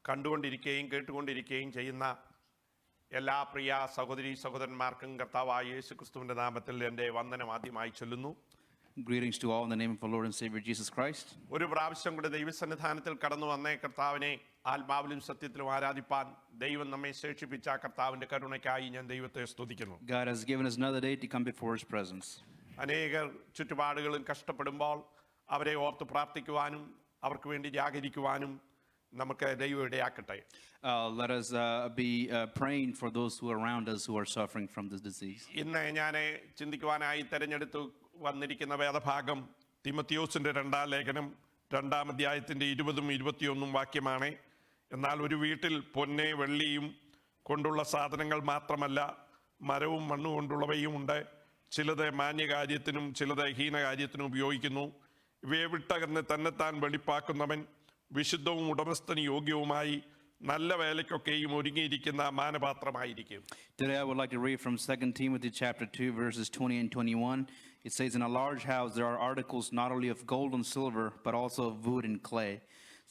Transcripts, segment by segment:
കണ്ടുകൊണ്ടിരിക്കുകയും കേട്ടുകൊണ്ടിരിക്കുകയും ചെയ്യുന്ന എല്ലാ പ്രിയ സഹോദരി സഹോദരന്മാർക്കും കർത്താവായ യേശുക്രിസ്തുവിന്റെ നാമത്തിൽ എൻ്റെ വന്ദനം ആദ്യമായി ചൊല്ലുന്നു. Greetings to all in the name of our Lord and Savior Jesus Christ. ഒരു പ്രാവശ്യം കൂടി ദൈവസന്നിധാനത്തിൽ കടന്നു വന്നേ കർത്താവിനെ ആത്മാവിലും സത്യത്തിലും ആരാധിപ്പാൻ ദൈവം നമ്മെ ശേഷിപ്പിച്ച കർത്താവിന്റെ കരുണയ്ക്കായി ഞാൻ ദൈവത്തെ സ്തുതിക്കുന്നു. God has given us another day to come before His presence. അനേകർ ചുറ്റുപാടുകളിൽ കഷ്ടപ്പെടുമ്പോൾ അവരെ ഓർത്ത് പ്രാർത്ഥിക്കുവാനും അവർക്ക് വേണ്ടി ജാഗരിക്കുവാനും നമുക്ക് ദൈവം ഇടയാക്കട്ടെ. Let us be praying for those who are around us who are suffering from this disease. ഇന്ന് ഞാൻ ചിന്തിക്കുവാനായി തെരഞ്ഞെടുത്തു വന്നിരിക്കുന്ന വേദഭാഗം തിമോത്തിയോസിന്റെ 2-ാം ലേഖനം 2-ാം അധ്യായത്തിന്റെ 20-21 വാക്യമാണ്. എന്നാൽ ഒരു വീട്ടിൽ പൊന്നെ വെള്ളിയും കൊണ്ടുള്ള സാധനങ്ങൾ മാത്രമല്ല, മരവും മണ്ണും കൊണ്ടുള്ളവയും ഉണ്ട്. ചിലത് മാന്യകാര്യത്തിനും ചിലത് ഹീനകാര്യത്തിനും ഉപയോഗിക്കുന്നു. ഇവയെ വിട്ടകന്ന് തന്നെത്താൻ വെളിപ്പാക്കുന്നവൻ വിശുദ്ധവും ഉടമസ്ഥന് യോഗ്യവുമായി നല്ല വേലയ്ക്കൊക്കെയും ഒരുങ്ങിയിരിക്കുന്ന മാനപാത്രമായിരിക്കും. Today I would like to read from 2 Timothy chapter 2 verses 20 and 21. It says, "In a large house there are articles not only of gold and silver, but also of wood and clay.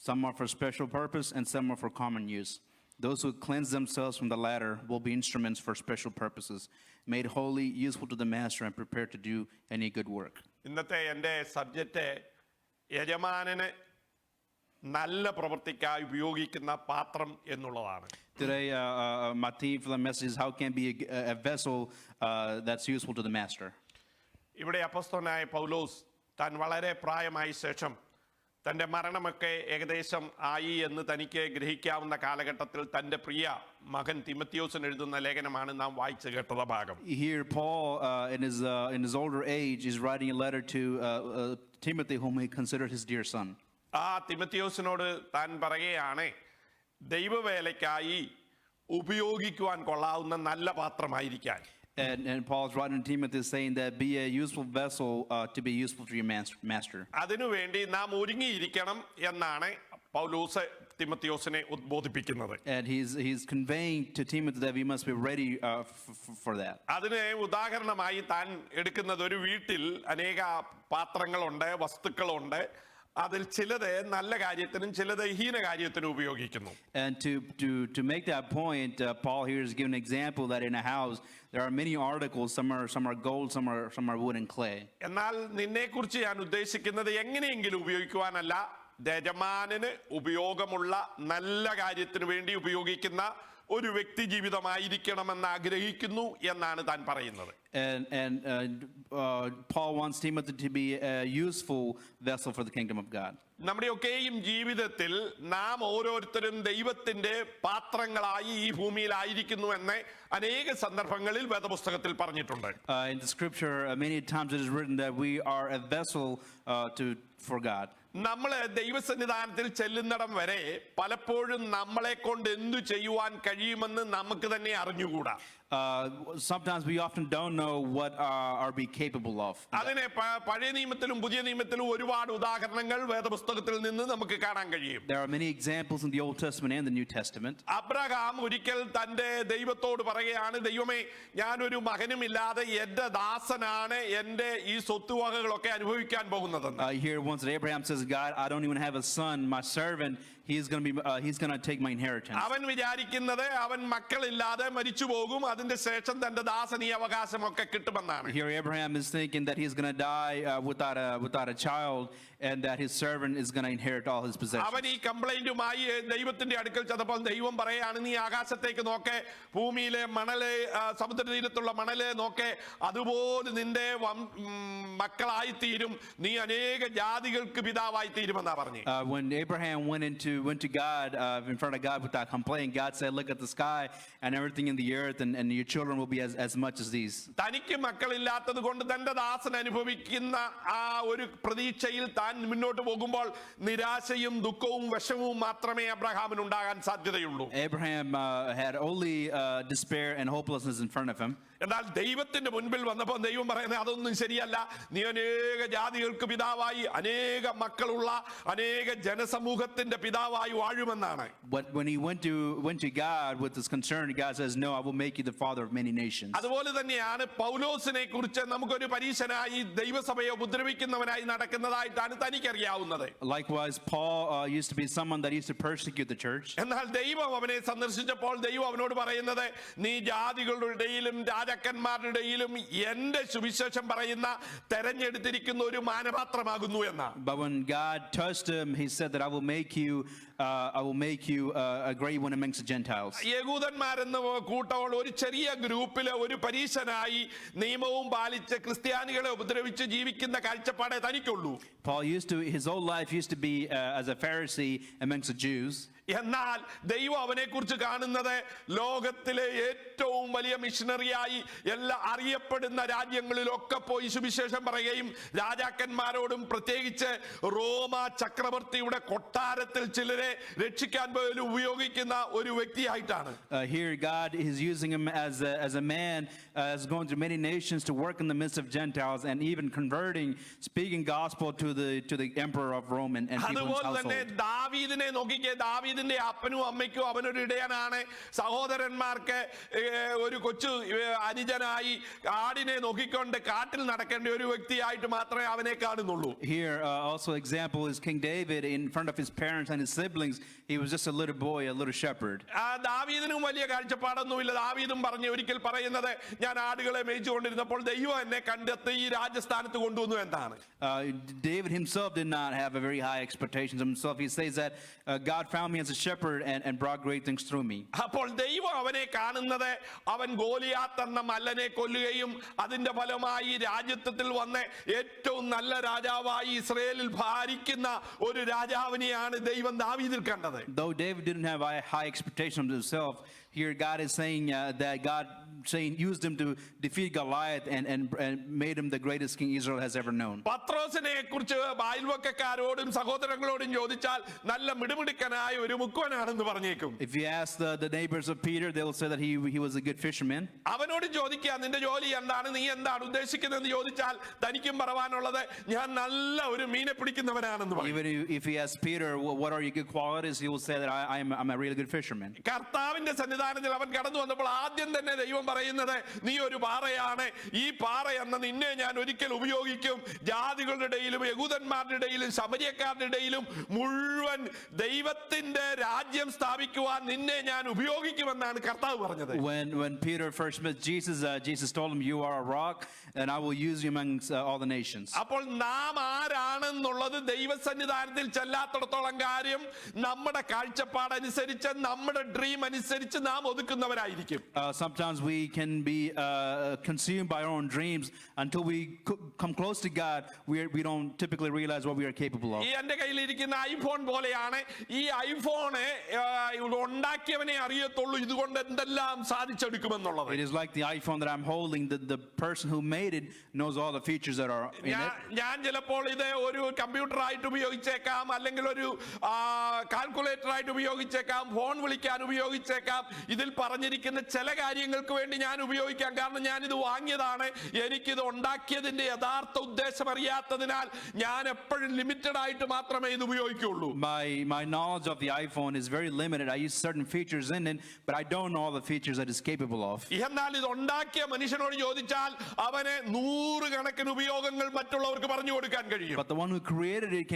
Some are for special purpose and some are for common use. Those who cleanse themselves from the latter will be instruments for special purposes, made holy, useful to the master, and prepared to do any good work." ഇന്നത്തെ എൻ്റെ subject യജമാനന് നല്ല പ്രവൃത്തിക്കായി ഉപയോഗിക്കുന്ന പാത്രം എന്നുള്ളതാണ്. Today my theme for the message is how can be a vessel that's useful to the master. ഇവിടെ അപ്പോസ്തലനായ പൗലോസ് താൻ വളരെ പ്രായമായ ശേഷം തൻ്റെ മരണമൊക്കെ ഏകദേശം ആയി എന്ന് തനിക്ക് ഗ്രഹിക്കാവുന്ന കാലഘട്ടത്തിൽ തൻ്റെ പ്രിയ മകൻ തിമോത്തിയോസിന് എഴുതുന്ന ലേഖനമാണ് നാം വായിച്ചു കേട്ടത് ഭാഗം. Here Paul in his older age is writing a letter to Timothy, whom he considered his dear son. ആ തിമോത്തിയോസിനോട് താൻ പറയുകയാണ്, ദൈവവേലയ്ക്കായി ഉപയോഗിക്കുവാൻ കൊള്ളാവുന്ന നല്ല പാത്രമായിരിക്കാൻ. And Paul's writing to Timothy saying that be a useful vessel to be useful to your master. അതിനുവേണ്ടി നാം ഒരുങ്ങിയിരിക്കണം എന്നാണ് പൗലോസ് തിമോത്തിയോസിനെ ഉദ്ബോധിപ്പിക്കുന്നത്. And he's conveying to Timothy that we must be ready for that. അതിന് ഉദാഹരണമായി താൻ എടുക്കുന്നത് ഒരു വീട്ടിൽ അനേക പാത്രങ്ങളുണ്ട്, വസ്തുക്കളുണ്ട്. അതിൽ ചിലത് നല്ല കാര്യത്തിനും ചിലത് ഹീന കാര്യത്തിനും ഉപയോഗിക്കുന്നു. And to make that point, Paul here is giving an example that in a house there are many articles. Some are gold, some are wood and clay. എന്നാൽ നിന്നെക്കുറിച്ച് ഞാൻ ഉദ്ദേശിക്കുന്നത് എങ്ങനെയെങ്കിലും ഉപയോഗിക്കുവാനല്ല, യജമാനന് ഉപയോഗമുള്ള നല്ല കാര്യത്തിന് വേണ്ടി ഉപയോഗിക്കുന്ന ഒരു വ്യക്തി ജീവിതമായിരിക്കണമെന്ന് ആഗ്രഹിക്കുന്നു എന്നാണ് താൻ പറയുന്നത്. And Paul wants Timothy to be a useful vessel for the kingdom of God. നമ്മുടെയൊക്കെയും ജീവിതത്തിൽ നാം ഓരോരുത്തരും ദൈവത്തിന്റെ പാത്രങ്ങളായി ഈ ഭൂമിയിലായിരിക്കുന്നു എന്ന് അനേക സന്ദർഭങ്ങളിൽ വേദപുസ്തകത്തിൽ പറഞ്ഞിട്ടുണ്ട്. In the scripture many times it is written that we are a vessel for God. നമ്മൾ ദൈവസന്നിധാനത്തിൽ ചെല്ലുന്നിടം വരെ പലപ്പോഴും നമ്മളെ കൊണ്ട് എന്തു ചെയ്യുവാൻ കഴിയുമെന്ന് നമുക്ക് തന്നെ അറിഞ്ഞുകൂടാ. Sometimes we often don't know what are we capable of. അതിനെ പഴയ നിയമത്തിലും പുതിയ നിയമത്തിലും ഒരുപാട് ഉദാഹരണങ്ങൾ വേദപുസ്തകത്തിൽ നിന്ന് നമുക്ക് കാണാൻ കഴിയും. There are many examples in the Old Testament and the New Testament. Abraham ഒരിക്കൽ തന്റെ ദൈവത്തോട് പറയുകയാണ്, ദൈവമേ, ഞാനൊരു മകനുമില്ലാതെ എന്റെ ദാസനാണ് എന്റെ ഈ സ്വത്തുവകകളൊക്കെ അനുഭവിക്കാൻ പോകുന്നതെന്ന്. Here once Abraham says, God, I don't even have a son, my servant, he's going to take my inheritance. അവൻ വിചാരിക്കുന്നത് അവൻ മക്കളില്ലാതെ മരിച്ചു പോകും, അതിന്റെ ശേഷം തന്റെ ദാസൻ ഈ അവകാശമൊക്കെ കിട്ടുമെന്നാണ്. Here Abraham is thinking that he's going to die without a child and that his servant is going to inherit all his possessions. അവൻ ഈ കംപ്ലൈന്റുമായി ദൈവത്തിന്റെ അടുക്കൽ ചെന്നപ്പോൾ ദൈവം പറയാണ്, നീ ആകാശത്തേക്ക് നോക്കെ, ഭൂമിയിലെ മണല്, സമുദ്രതീരത്തുള്ള മണല് നോക്കെ, അതുപോലെ നിന്റെ മക്കളായി തീരും, നീ അനേക ജാതികൾക്ക് പിതാവായി തീരുമെന്നാ പറഞ്ഞു. When Abraham went to God in front of God without complaining, God said, look at the sky and everything in the earth, and your children will be as much as these. തനിക്ക് മക്കളില്ലാത്തത് കൊണ്ട് തന്റെ ദാസൻ അനുഭവിക്കുന്ന ആ ഒരു പ്രതീക്ഷയിൽ താൻ മുന്നോട്ട് പോകുമ്പോൾ നിരാശയും ദുഃഖവും വിഷമവും മാത്രമേ അബ്രഹാമിന് ഉണ്ടാകാൻ സാധ്യതയുള്ളൂ. Abraham had only despair and hopelessness in front of him. എന്നാൽ ദൈവത്തിന്റെ മുൻപിൽ വന്നപ്പോൾ ദൈവം പറയുന്നത് അതൊന്നും ശരിയല്ല, നീ അനേക ജാതികൾക്ക് പിതാവായി അനേക മക്കളുള്ള അനേക ജനസമൂഹത്തിന്റെ പിതാവായി വാഴുമെന്നാണ്. But when he went to God with this concern, God says, no, I will make you the father of many nations. അതുപോലെ തന്നെയാണ് പൗലോസിനെ കുറിച്ച് നമുക്കൊരു പരീശനായി ദൈവസഭയെ ഉപദ്രവിക്കുന്നവനായി നടക്കുന്നതായിട്ടാണ് തനിക്കറിയാവുന്നത്. Likewise, Paul used to be someone that used to persecute the church. എന്നാൽ ദൈവം അവനെ സന്ദർശിച്ചപ്പോൾ ദൈവം അവനോട് പറയുന്നത്, നീ ജാതികളുടെ ഇടയിലും രാജാക്കന്മാരുടെ ഇടയിലും എന്റെ സുവിശേഷം പറയുന്ന തെരഞ്ഞെടുത്തിരിക്കുന്ന ഒരു മാനപാത്രമാകുന്നു എന്നാ. But when God touched him, he said that I will make you a great one amongst the Gentiles. യഹൂദന്മാരെന്ന കൂട്ടമുള്ള ഒരു ചെറിയ ഗ്രൂപ്പിലെ ഒരു പരീശനായി നിയമവും പാലിച്ച് ക്രിസ്ത്യാനികളെ ഉപദ്രവിച്ച് ജീവിക്കുന്ന കാഴ്ചപ്പാടേ തനിക്കുള്ളൂ. Paul his whole life used to be as a Pharisee amongst the Jews. എന്നാൽ ദൈവം അവനെ കുറിച്ച് കാണുന്നത് ലോകത്തിലെ ഏറ്റവും വലിയ മിഷണറിയായി എല്ലാ അറിയപ്പെടുന്ന രാജ്യങ്ങളിലൊക്കെ പോയി സുവിശേഷം പറയുകയും രാജാക്കന്മാരോടും പ്രത്യേകിച്ച് റോമ ചക്രവർത്തിയുടെ കൊട്ടാരത്തിൽ ചിലരെ രക്ഷിക്കാൻ പോലും ഉപയോഗിക്കുന്ന ഒരു വ്യക്തിയായിട്ടാണ്. Here God is using him as a man as going to many nations to work in the midst of Gentiles and even speaking gospel to the emperor of Rome and people in his അതുപോലെ തന്നെ household. ദാവീദിനെ നോക്കിക്കേ, ദാവീദിന്റെ അപ്പനും അമ്മയ്ക്കും അവനൊരു ഇടയനാണ്. സഹോദരന്മാർക്ക് ഒരു കൊച്ചു അനുജനായി ആടിനെ നോക്കിക്കൊണ്ട് കാട്ടിൽ നടക്കേണ്ട ഒരു വ്യക്തിയായിട്ട് മാത്രമേ അവനെ കാണുന്നുള്ളൂ. Here also example is King David in front of his parents and his siblings. He was just a little boy, a little shepherd. ദാവീദിനും വലിയ കാഴ്ചപ്പാടൊന്നുമില്ല. ദാവീദും ഒരിക്കൽ പറയുന്നത്, ഞാൻ ആടുകളെ മേയിച്ചുകൊണ്ടിരുന്നപ്പോൾ ദൈവം എന്നെ കണ്ടെത്തി ഈ രാജസ്ഥാനത്ത് കൊണ്ടുവന്നു എന്നാണ്. David himself did not have a very high expectations of himself. He says that God found me as a shepherd and brought great things through me. അപ്പോൾ ദൈവം അവനെ കാണുന്നത് അവൻ ഗോലിയാത്ത് എന്ന മല്ലനെ കൊല്ലുകയും അതിന്റെ ഫലമായി രാജ്യത്വത്തിൽ വന്ന് ഏറ്റവും നല്ല രാജാവായി ഇസ്രായേലിൽ ഭരിക്കുന്ന ഒരു രാജാവിനെയാണ് ദൈവം ദാവീദിൽ കണ്ടത്. Though David didn't have a high expectation of himself, here God is saying that God used him to defeat Goliath and made him the greatest king Israel has ever known. പത്രോസിനെ കുറിച്ച് അയൽവക്കക്കാരോടും സഹോദരങ്ങളോടും ചോദിച്ചാൽ നല്ല മിടുമിടുക്കനായ ഒരു മുക്കുവനാണെന്ന് പറഞ്ഞേക്കും. If you ask the neighbors of Peter, they will say that he was a good fisherman. അവനോട് ചോദിക്കുക, നിന്റെ ജോലി എന്താണ്, നീ എന്താണ് ഉദ്ദേശിക്കുന്നതെന്ന് ചോദിച്ചാൽ തനിക്കും പറയാനുള്ളത്, ഞാൻ നല്ല ഒരു മീനെ പിടിക്കുന്നവനാണെന്ന് പറയും. Even if he asks Peter, what are your good qualities, he will say that I'm a really good fisherman. കർത്താവിന്റെ സന്നിധാനത്തിൽ അവൻ കടന്നു വന്നപ്പോൾ ആദ്യം തന്നെ ദൈവം പറയുന്നത്, നീ ഒരു പാറയാണ്, ഈ പാറ എന്ന നിന്നെ ഞാൻ ഒരിക്കൽ ഉപയോഗിക്കും, ജാതികളുടെ ഇടയിലും യഹൂദന്മാരുടെ ഇടയിലും ശമര്യക്കാരുടെ ഇടയിലും മുഴുവൻ ദൈവത്തിന്റെ രാജ്യം സ്ഥാപിക്കുവാൻ നിന്നെ ഞാൻ ഉപയോഗിക്കുമെന്നാണ് കർത്താവ് പറഞ്ഞത്. When Peter first met Jesus, Jesus told him, you are a rock and I will use you amongst all the nations. അപ്പോൾ നാം ആരാണെന്നുള്ളത് ദൈവസന്നിധാനത്തിൽ ചെല്ലാത്തിടത്തോളം കാര്യം നമ്മുടെ കാഴ്ചപ്പാടനുസരിച്ച് നമ്മുടെ ഡ്രീം അനുസരിച്ച് നാം ഒതുക്കുന്നവരായിരിക്കും. Sometimes we can be consumed by our own dreams until we come close to God. We don't typically realize what we are capable of. ഈ എന്റെ കയ്യിലിരിക്കുന്ന ഐഫോൺ പോലെയാണ്. ഈ ഐഫോണ് ഉണ്ടാക്കിയവനെ അറിയത്തുള്ളൂ ഇതുകൊണ്ട് എന്തെല്ലാം സാധിച്ചെടുക്കുമെന്നുള്ളത്. It is like the iPhone that I'm holding. The person who made it knows all the features that are in it. ഞാൻ ചിലപ്പോൾ ഇത് ഒരു കമ്പ്യൂട്ടർ ആയിട്ട് ഉപയോഗിച്ചേക്കാം, അല്ലെങ്കിൽ ഒരു കാൽക്കുലേറ്റർ ആയിട്ട് ഉപയോഗിച്ചേക്കാം, ഫോൺ വിളിക്കാൻ ഉപയോഗിച്ചേക്കാം. ഇതിൽ പറഞ്ഞിരിക്കുന്ന ചില കാര്യങ്ങൾക്ക് വേണ്ടി ഞാൻ ഉപയോഗിക്കാം. കാരണം ഞാൻ ഇത് വാങ്ങിയതാണ്, എനിക്കിത് ഉണ്ടാക്കിയതിന്റെ യഥാർത്ഥ ഉദ്ദേശം അറിയാത്തതിനാൽ ഞാൻ എപ്പോഴും ലിമിറ്റഡ് ആയിട്ട് മാത്രമേ ഇത് ഉപയോഗിക്കുള്ളൂ. My knowledge of the iPhone is very limited. I use certain features in it, but I don't know all the features that it's capable of. എന്നാൽ ഇത് ഉണ്ടാക്കിയ മനുഷ്യനോട് ചോദിച്ചാൽ അവന് 100 കണക്കിന് ഉപയോഗങ്ങൾ മറ്റുള്ളവർക്ക് പറഞ്ഞു കൊടുക്കാൻ കഴിയും. But the one who created it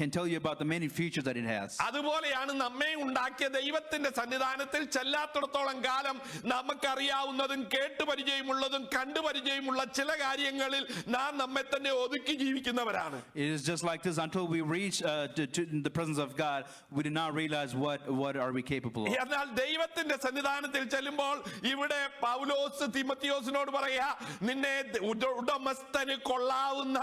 can tell you about the many features that it has. അതുപോലെയാണ് നമ്മെ ഉണ്ടാക്കിയ ദൈവത്തിന്റെ സന്നിധാനത്തിൽ ചെല്ലാത്തിടത്തോളം കാലം നമുക്കറിയാവുന്നതും കേട്ടുപരിചയമുള്ളതും കണ്ടുപരിചയമുള്ള ചില കാര്യങ്ങളിൽ നാം നമ്മെ തന്നെ ഒതുക്കി ജീവിക്കുന്നവരാണ്. It is just like this. Until we reach to the presence of God, we do not realize what are we capable of. എന്നാൽ ദൈവത്തിന്റെ സന്നിധാനത്തിൽ ചെല്ലുമ്പോൾ ഇവിടെ പൗലോസ് തിമോത്തിയോസിനോട് പറയാ, നിന്നെ ഉടമസ്ഥന് കൊള്ളാവുന്ന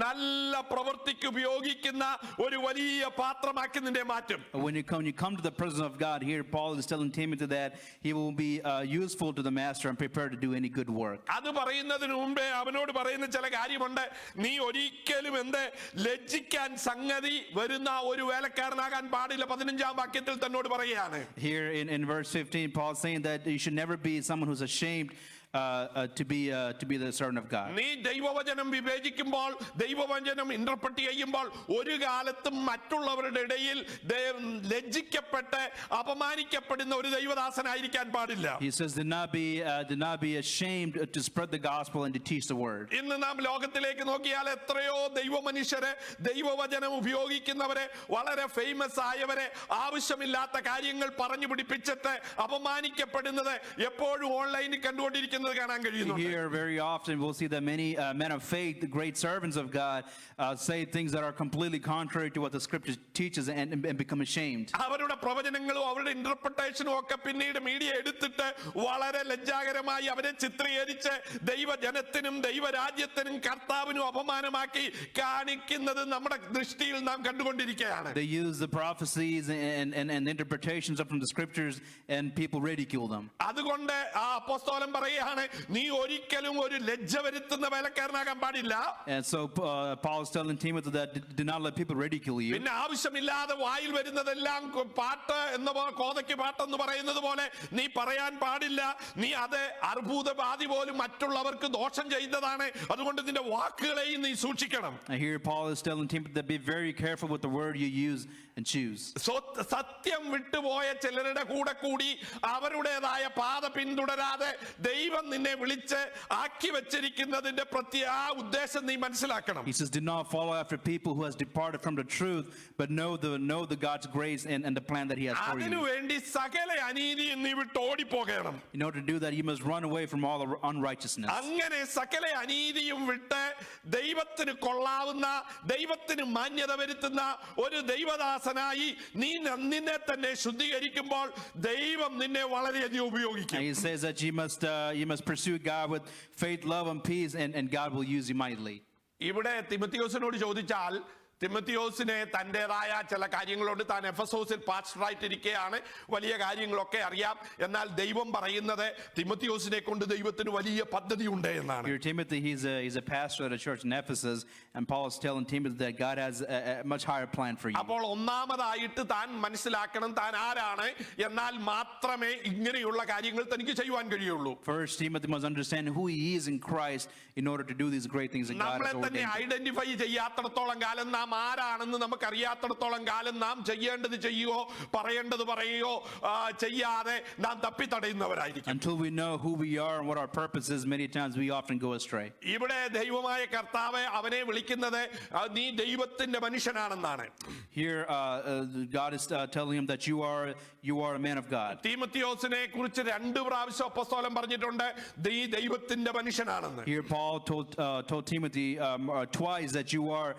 നല്ല പ്രവൃത്തിക്ക് ഉപയോഗിക്കുന്ന ഒരു വലിയ പാത്രമാക്കി നിന്നെ മാറ്റും. When you come to the presence of God, here Paul is telling Timothy that he will be useful to the master and prepared to do any good work. അത് പറയുന്നതിന് മുമ്പേ അവനോട് പറയുന്ന ചില കാര്യമുണ്ട്. നീ ഒരിക്കലും ലജ്ജിക്കാൻ സംഗതി വരുന്ന ഒരു വേലക്കാരനാകാൻ പാടില്ല. 15-ാം വാക്യത്തിൽ തന്നോട് പറയുകയാണ്. Here in verse 15, Paul is saying that you should never be someone who's ashamed to be the servant of God. നീ ദൈവവചനം വിവേചിക്കുമ്പോൾ, ദൈവവചനം ഇന്റർപ്രറ്റ് ചെയ്യുമ്പോൾ, ഒരു കാലത്തും മറ്റുള്ളവരുടെ ഇടയിൽ ലജ്ജിക്കപ്പെട്ട് അപമാനിക്കപ്പെടുന്ന ഒരു ദൈവദാസനായിരിക്കാൻ പാടില്ല. He says, do not be ashamed to spread the gospel and to teach the word. ഇന്ന് നാം ലോകത്തിലേക്ക് നോക്കിയാൽ എത്രയോ ദൈവമനുഷ്യരെ, ദൈവവചനം ഉപയോഗിക്കുന്നവരെ, വളരെ ഫേമസ് ആയവരെ ആവശ്യമില്ലാത്ത കാര്യങ്ങൾ പറഞ്ഞു പിടിപ്പിച്ചിട്ട് അപമാനിക്കപ്പെടുന്നത് എപ്പോഴും ഓൺലൈനിൽ കണ്ടുകൊണ്ടിരിക്കുന്നത് കാണാൻ കഴിയുന്നു. Here very often we'll see that many men of faith, the great servants of God, say things that are completely contrary to what the scripture teaches and become ashamed. അവരുടെ പ്രവചനങ്ങളും അവരുടെ ഇന്റർപ്രിട്ടേഷനും ഒക്കെ പിന്നീട് മീഡിയ എടുത്തിട്ട് വളരെ ലജ്ജാകരമായി അവരെ ചിത്രീകരിച്ച് ദൈവജനത്തിനും ദൈവരാജ്യത്തിനും കർത്താവിനും അപമാനമാക്കി കാണിക്കുന്നത് നമ്മുടെ ദൃഷ്ടിയിൽ നാം കണ്ടുകൊണ്ടിരിക്കുകയാണ്. They use the prophecies and interpretations from the scriptures and people ridicule them. അതുകൊണ്ട് ആ അപ്പോസ്തലൻ പറയുകയാണ്, നീ ഒരിക്കലും ഒരു ലജ്ജ വരുത്തുന്ന വേലക്കാരനാകാൻ പാടില്ല. And so Paul is telling Timothy that do not let people ridicule you. പിന്നെ ആവശ്യമില്ലാതെ വായിൽ വരുന്നതെല്ലാം പാട്ട് എന്ന കോതയ്ക്ക് പാട്ടെന്ന് പറയുന്നത് പോലെ നീ പറയാൻ പാടില്ല. നീ അത് അർബുദബാധി പോലും മറ്റുള്ളവർക്ക് ദോഷം ചെയ്തതാണ്. അതുകൊണ്ട് നിന്റെ വാക്കുകളെയും നീ സൂക്ഷിക്കണം. Here Paul is telling Timothy that be very careful with the word you use and choose. സത്യം വിട്ടുപോയ ചിലരുടെ കൂടെ കൂടി അവരുടേതായ പാത പിന്തുടരാതെ ദൈവം നിന്നെ വിളിച്ച് ആക്കി വെച്ചിരിക്കുന്നതിന്റെ ഉദ്ദേശം നീ മനസ്സിലാക്കണം. He says, do not follow after people who has departed from the truth, but know the God's grace and the plan that he has for you. അതിനുവേണ്ടി സകല അനീതിയും നീ വിട്ട് ഓടിപ്പോകണം. In order to do that, you must run away from all unrighteousness. അങ്ങനെ സകല അനീതിയും വിട്ട് ദൈവത്തിന് കൊള്ളാവുന്ന, ദൈവത്തിന് മാന്യത വരുത്തുന്ന ഒരു ദൈവദാസനായി നീ നിന്നെ തന്നെ ശുദ്ധീകരിക്കുമ്പോൾ ദൈവം നിന്നെ വളരെയധികം ഉപയോഗിക്കും. And he says that you must pursue God with faith, love, and peace, and God will use you mightily. ഇവിടെ തിമോത്തിയോസിനോട് ചോദിച്ചാൽ, തിമോത്തിയോസിനെ തൻ്റെതായ ചില കാര്യങ്ങളുണ്ട്. താൻ എഫെസോസിൽ പാസ്റ്ററായിട്ടിരിക്കുകയാണ്, വലിയ കാര്യങ്ങളൊക്കെ അറിയാം. എന്നാൽ ദൈവം പറയുന്നത് തിമോത്തിയോസിനെ കൊണ്ട് ദൈവത്തിന് വലിയ പദ്ധതി ഉണ്ട് എന്നാണ്. Here Timothy, he's a pastor at a church in Ephesus, and Paul is telling Timothy that God has a much higher plan for you. അപ്പോൾ ഒന്നാമതായിട്ട് താൻ മനസ്സിലാക്കണം താൻ ആരാണ്, എന്നാൽ മാത്രമേ ഇങ്ങനെയുള്ള കാര്യങ്ങൾ തനിക്ക് ചെയ്യുവാൻ കഴിയുള്ളൂ. First, Timothy must understand who he is in Christ in order to do these great things that God നമ്മളെ has തന്നെ ordained. ഐഡന്റിഫൈ ചെയ്യാത്തിടത്തോളം കാലം, നാം ആരാണെന്ന് നമുക്ക് അറിയാത്തിടത്തോളം കാലം നാം ചെയ്യേണ്ടത് ചെയ്യുകയോ പറയേണ്ടത് പറയുകയോ ചെയ്യാതെ നാം തപ്പിത്തടയുന്നവരായിരിക്കും. Until we know who we are and what our purpose is, many times we often go astray. ഇവിടെ ദൈവമായ കർത്താവ് അവനെ വിളിക്കുന്നത് നീ ദൈവത്തിന്റെ മനുഷ്യനാണെന്നാണ്. Here God is telling him that you are a man of God. തീമോത്തിയോസിനെ കുറിച്ച് 2 പ്രാവശ്യം അപ്പോസ്തലൻ പറഞ്ഞിട്ടുണ്ട്, നീ ദൈവത്തിന്റെ മനുഷ്യനാണെന്ന്. Here Paul told Timothy twice that you are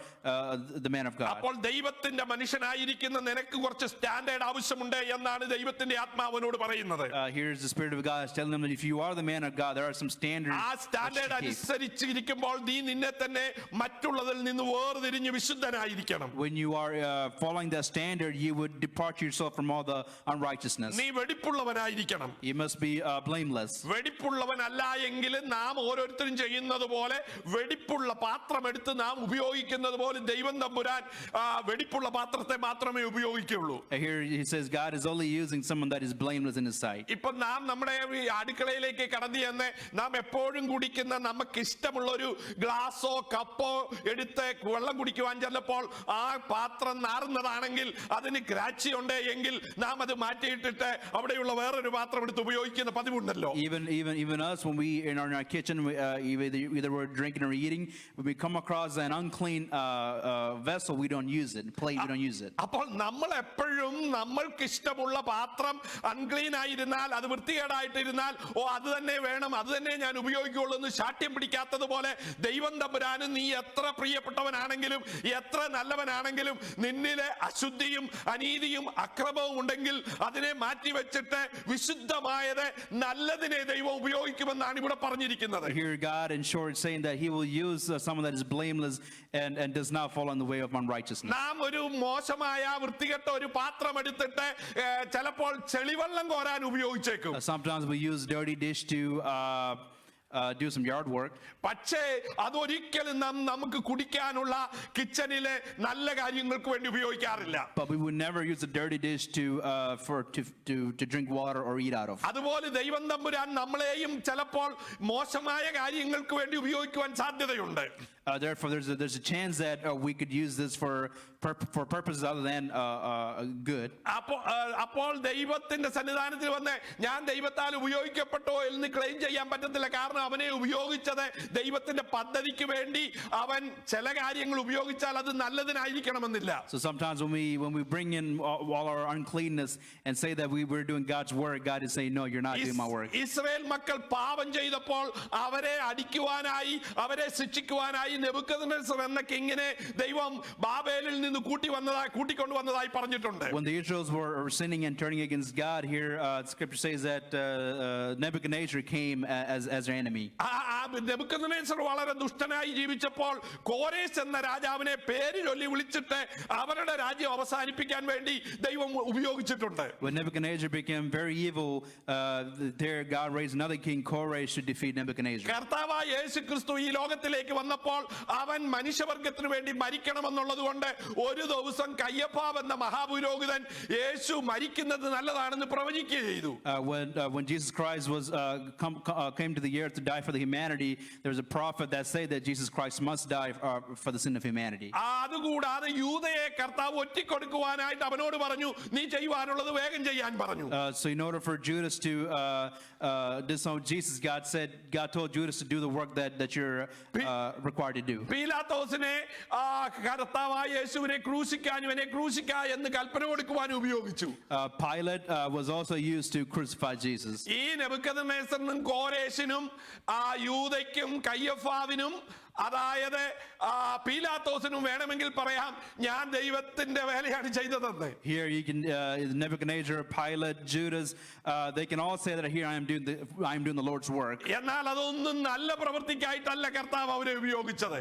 the man of God. അപ്പോൾ ദൈവത്തിന്റെ മനുഷ്യനായിരിക്കുന്ന നിനക്ക് കുറച്ച് സ്റ്റാൻഡേർഡ് ആവശ്യമുണ്ട് എന്നാണ് ദൈവത്തിന്റെ ആത്മാവിനോട് പറയുന്നത്. Here's the Spirit of God is telling him that if you are the man of God, there are some standards. ആ സ്റ്റാൻഡേർഡ് അനുസരിച്ച് ഇരിക്കുമ്പോൾ നീ നിന്നെ തന്നെ മറ്റുള്ളതിൽ നിന്ന് വേർതിരിഞ്ഞ് വിശുദ്ധനായിരിക്കണം. When you are following that standard, you would depart yourself from all the unrighteousness. നീ വെടിപ്പുള്ളവനായിരിക്കണം. You must be blameless. വെടിപ്പുള്ളവനല്ല എങ്കിൽ നാം ഓരോരുത്തരും ചെയ്യുന്നത് പോലെ വെടിപ്പുള്ള പാത്രം എടുത്ത് നാം ഉപയോഗിക്കുന്നത് പോലെ ദൈവം തമ്പുരാൻ വെടിപ്പുള്ള പാത്രത്തെ മാത്രമേ ഉപയോഗിക്കുള്ളൂ. Here he says God is only using someone that is blameless in his sight. ഇപ്പൊ നാം നമ്മുടെ അടുക്കളയിലേക്ക് കടന്നു ചെന്ന് നാം എപ്പോഴും കുടിക്കുന്ന നമുക്ക് ഇഷ്ടമുള്ള ഒരു ഗ്ലാസോ കപ്പോ എടുത്ത് വെള്ളം കുടിക്കുവാൻ ചെന്നപ്പോൾ ആ പാത്രം നാറുന്നതാണെങ്കിൽ അതിന് ഗ്രാച്ചിയുണ്ട് എങ്കിൽ നാം അത് മാറ്റിയിട്ടിട്ട് അവിടെയുള്ള വേറൊരു പാത്രം എടുത്ത് ഉപയോഗിക്കുന്ന പതിവുണ്ടല്ലോ. Even us, when we in our kitchen, either we're drinking or eating, when we come across an unclean vessel, we don't use it. Plate, we don't use it. അപ്പോൾ നമ്മൾ എപ്പോഴും നമ്മൾക്ക് ഇഷ്ടമുള്ള പാത്രം അൺക്ലീൻ ആയിരുന്നാൽ, അത് വൃത്തികേടായിട്ടിരുന്നാൽ, അത് തന്നെ വേണം, അത് തന്നെ ഞാൻ ഉപയോഗിക്കുള്ളൂ എന്ന് ശാഠ്യം പിടിക്കാത്തതുപോലെ ദൈവം തമ്പുരാനും നീ എത്ര പ്രിയപ്പെട്ടവനാണെങ്കിലും എത്ര നല്ലവനാണെങ്കിലും നിന്നിലെ അശുദ്ധിയും അനീതിയും അക്രമവും ഉണ്ടെങ്കിൽ അതിനെ മാറ്റിവെച്ചിട്ട് വിശുദ്ധമായത് നല്ലതിനെ ദൈവം ഉപയോഗിക്കുമെന്നാണ് ഇവിടെ പറഞ്ഞിരിക്കുന്നത്. Here God in short saying that he will use someone that is blameless and does not fall in the way of unrighteousness. നാം ഒരു മോശമായ വൃത്തികെട്ട ഒരു പാത്രം എടുത്തിട്ട് ചിലപ്പോൾ ചെളിവെള്ളം കോരാൻ ഉപയോഗിച്ചേക്കും. Sometimes we use dirty dish to do some yard work. പക്ഷേ അതൊരിക്കലും നമുക്ക് കുടിക്കാനുള്ള കിച്ചണിലെ നല്ല കാര്യങ്ങൾക്ക് വേണ്ടി ഉപയോഗിക്കാറില്ല. But we would never use a dirty dish to drink water or eat out of. അതുപോലെ ദൈവം തമ്പുരാൻ നമ്മളെയും ചിലപ്പോൾ മോശമായ കാര്യങ്ങൾക്ക് വേണ്ടി ഉപയോഗിക്കുവാൻ സാധ്യതയുണ്ട്. Therefore, there's a chance that we could use this for purposes other than good. അപ്പോൾ ദൈവത്തിന്റെ സന്നിധാനത്തിൽ വന്ന് ഞാൻ ദൈവത്താൽ ഉപയോഗിക്കപ്പെട്ടോ എന്ന് ക്ലെയിം ചെയ്യാൻ പറ്റത്തില്ല. കാരണം അവനെ ഉപയോഗിച്ചത് ദൈവത്തിന്റെ പദ്ധതിക്ക് വേണ്ടി അവൻ ചില കാര്യങ്ങൾ ഉപയോഗിച്ചാൽ അത് നല്ലതിനായിരിക്കണമെന്നില്ല. So sometimes when we bring in all our uncleanness and say that we're doing God's work, God is saying, no, you're not doing my work. Israel മക്കൾ പാപം ചെയ്തപ്പോൾ അവരെ അടിക്കുവാനായി അവരെ ശിക്ഷിക്കുവാനായി നെബൂഖദ്നേസർ എന്ന കിങ്ങിനെ ദൈവം ബാബേലിൽ നിന്ന് കൂട്ടിക്കൊണ്ടുവന്നതായി പറഞ്ഞിട്ടുണ്ട്. When the Israelites were sinning and turning against God, here scripture says that Nebuchadnezzar came as their enemy. Nebuchadnezzar വളരെ ദുഷ്ടനായി ജീവിച്ചപ്പോൾ കോരേശ് എന്ന രാജാവിനെ പേര് ചൊല്ലി വിളിച്ചിട്ട് അവരുടെ രാജ്യം അവസാനിപ്പിക്കാൻ വേണ്ടി ദൈവം ഉപയോഗിച്ചിട്ടുണ്ട്. When Nebuchadnezzar became very evil, there God raised another king, Koresh, to defeat Nebuchadnezzar. കർത്താവായ യേശുക്രിസ്തു ഈ ലോകത്തിലേക്ക് വന്നപ്പോൾ അവൻ മനുഷ്യവർഗത്തിന് വേണ്ടി മരിക്കണമെന്നുള്ളത് കൊണ്ട് ഒരു ദിവസം കയ്യപ്പാവ് എന്ന മഹാപുരോഹിതൻ യേശു മരിക്കുന്നത് നല്ലതാണെന്ന് പ്രവചിക്കുകയും ചെയ്തു. When Jesus Christ came to the earth to die for the humanity, there was a prophet that said that Jesus Christ must die for the sin of humanity. അതുകൂടാതെ യൂദയെ കർത്താവ് ഒറ്റിക്കൊടുക്കുവാനായിട്ട് അവനോട് പറഞ്ഞു നീ ചെയ്യുവാനുള്ളത് വേഗം ചെയ്യാൻ പറഞ്ഞു. So in order for Judas to disown Jesus, God told Judas to do the work that you're required to do. പീലാത്തോസിനെ കർത്താവായ യേശുവിനെ ക്രൂശിക്കാൻ ഇവനെ ക്രൂശിക്ക എന്ന് കൽപ്പന കൊടുക്കുവാൻ ഉപയോഗിച്ചു. Pilate was also used to crucify Jesus. ഈ നെബൂഖദ്നേസറിനും കോരേശിനും യൂദയ്ക്കും കയ്യഫാവിനും അതായത് പീലാത്തോസിനും വേണമെങ്കിൽ പറയാം ഞാൻ ദൈവത്തിന്റെ വേലയാണ് ചെയ്തതെന്ന്. Here you can Nebuchadnezzar, Pilate, Judas, they can all say that here I am doing the Lord's work. എന്നാൽ അതൊന്നും നല്ല പ്രവൃത്തിക്കായിട്ടല്ല കർത്താവ് അവരെ ഉപയോഗിച്ചത്.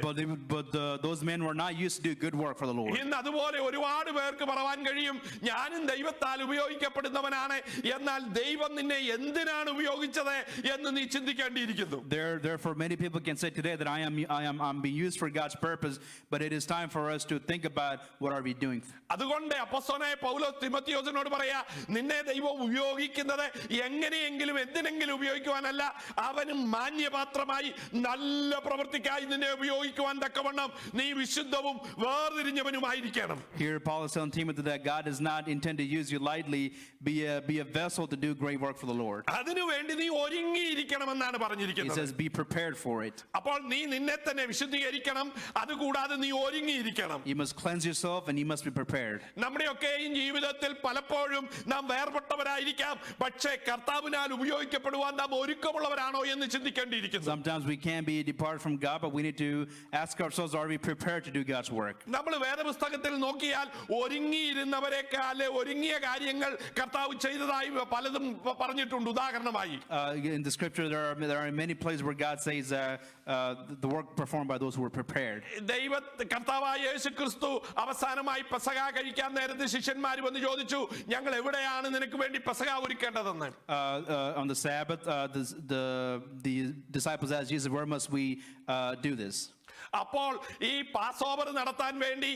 But those men were not used to do good work for the Lord. ഇന്ന് അതുപോലെ ഒരുപാട് പേർക്ക് പറയാൻ കഴിയും ഞാനും ദൈവത്താൽ ഉപയോഗിക്കപ്പെടുന്നവനാണ്, എന്നാൽ ദൈവം നിന്നെ എന്തിനാണ് ഉപയോഗിച്ചത് എന്ന് നീ ചിന്തിക്കേണ്ടിയിരിക്കുന്നു. Therefore many people can say today that I'm being used for God's purpose, but it is time for us to think about what are we doing. അതുകൊണ്ട് അപ്പോസ്തലനായ പൗലോസ് തിമോഥെയോസിനോട് പറയാ നിന്നെ ദൈവം ഉപയോഗിക്കുന്നത് എങ്ങനെയെങ്കിലും എന്തിനെങ്കിലും ഉപയോഗിക്കുവാനല്ല, അവന് മാന്യപാത്രമായി നല്ല പ്രവൃത്തിക്കായി നിന്നെ ഉപയോഗിക്കുവാൻ തക്കവണ്ണം നീ വിശുദ്ധവും വേർതിരിഞ്ഞവനുമായിരിക്കണം. Here Paul is telling Timothy that God does not intend to use you lightly, be a vessel to do great work for the Lord. അതിനു വേണ്ടി നീ ഒരുങ്ങിയിരിക്കണമെന്നാണ് He പറഞ്ഞിരിക്കുന്നത്. says be prepared for it. അപ്പോൾ നീ നിന്നെ തന്നെ വിശുദ്ധീകരിക്കണം, അതുകൂടാതെ നീ ഒരുങ്ങിയിരിക്കണം. You must cleanse yourself and you must be prepared. നമ്മുടെയൊക്കെയും ജീവിതത്തിൽ പലപ്പോഴും നാം വേർപെട്ടവരായിരിക്കാം, പക്ഷേ കർത്താവിനാൽ ഉപയോഗിക്കപ്പെടുവാൻ നാം ഒരുക്കമുള്ളവരാണോ എന്ന് ചിന്തിക്കേണ്ടിയിരിക്കുന്നു. Sometimes we can be departed from God, but we need to ask ourselves, are we prepared to do God's work? നമ്മൾ വേദപുസ്തകത്തിൽ നോക്കിയാൽ ഒരുങ്ങിയിരുന്നവരെക്കാൾ ഒരുങ്ങിയ കാര്യങ്ങൾ കർത്താവ് ചെയ്തതായി പലതും പറഞ്ഞിട്ടുണ്ട്. ഉദാഹരണമായി In the scripture there are many places where God says the work performed by those who were prepared. കർത്താവായ യേശുക്രിസ്തു അവസാനമായി പെസഹ കഴിക്കാൻ നേരത്തെ ശിഷ്യന്മാർ വന്ന് ചോദിച്ചു ഞങ്ങൾ എവിടെയാണ് നിനക്ക് വേണ്ടി പെസഹ ഒരുക്കേണ്ടതെന്ന്. On the Sabbath, the disciples asked Jesus, where must we do this? അപ്പോൾ ഈ പാസ് ഓവർ നടത്താൻ വേണ്ടി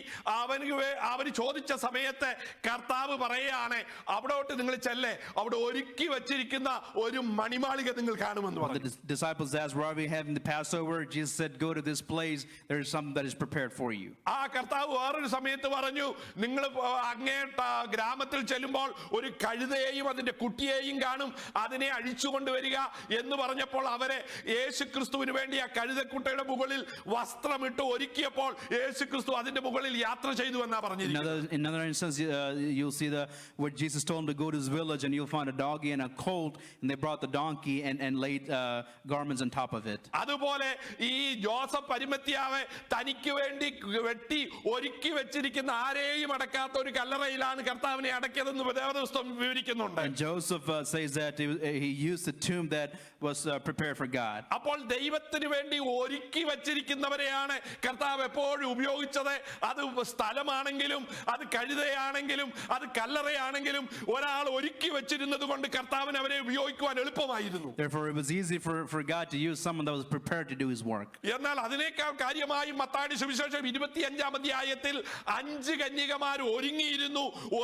അവന് ചോദിച്ച സമയത്ത് കർത്താവ് പറയുകയാണ് അവിടോട്ട് നിങ്ങൾ ചെല്ലേ, അവിടെ ഒരുക്കി വെച്ചിരിക്കുന്ന ഒരു മണിമാളിക നിങ്ങൾ കാണുമെന്ന് പറഞ്ഞു. The disciples asked, where are we having the Passover? Jesus said, go to this place, there is something that is prepared for you. ആ കർത്താവ് വേറൊരു സമയത്ത് പറഞ്ഞു നിങ്ങൾ അങ്ങേട്ട ഗ്രാമത്തിൽ ചെല്ലുമ്പോൾ ഒരു കഴുതയെയും അതിന്റെ കുട്ടിയെയും കാണും, അതിനെ അഴിച്ചുകൊണ്ടുവരിക എന്ന് പറഞ്ഞപ്പോൾ അവരെ യേശുക്രിസ്തുവിന് വേണ്ടി ആ കഴുതക്കുട്ടയുടെ മുകളിൽ വസ്ത്രമിട്ട് ഒരുക്കിയപ്പോൾ യേശുക്രിസ്തു അതിന്റെ മുകളിൽ യാത്ര ചെയ്തു എന്നാ പറഞ്ഞിരിക്കുന്നത്. In another instance, you'll see where Jesus told him to go to his village and you'll find a donkey and a colt, and they brought the donkey and laid garments on top of it. അതുപോലെ ഈ Joseph പരിമത്യാവെ തനിക്ക് വേണ്ടി വെട്ടി ഒരുക്കി വെച്ചിരിക്കുന്ന ആരെയും അടക്കാത്ത ഒരു കല്ലറയിലാണ് കർത്താവിനെ അടക്കിയതെന്ന് വേദപുസ്തകം വിവരിക്കുന്നുണ്ട്. And Joseph says that he used the tomb that was prepared for God. അപ്പോൾ ദൈവത്തിന് വേണ്ടി ഒരുക്കി വെച്ചിരിക്കുന്നവൻ ഒരുക്കുന്നവരെയാണ് കർത്താവ് എപ്പോഴും ഉപയോഗിച്ചത്. അത് സ്ഥലമാണെങ്കിലും അത് കഴുതയാണെങ്കിലും അത് കല്ലറയാണെങ്കിലും ഒരാൾ ഒരുക്കി വെച്ചിരുന്നത് കൊണ്ട് കർത്താവിന് അവരെ ഉപയോഗിക്കുവാൻ എളുപ്പമായിരുന്നു. Therefore, it was easy for God to use someone that was prepared to do his work. എന്നാൽ അതിനേക്കാൾ കാര്യമായി മത്തായി സുവിശേഷം 25-ാം അധ്യായത്തിൽ 5 കന്യകമാർ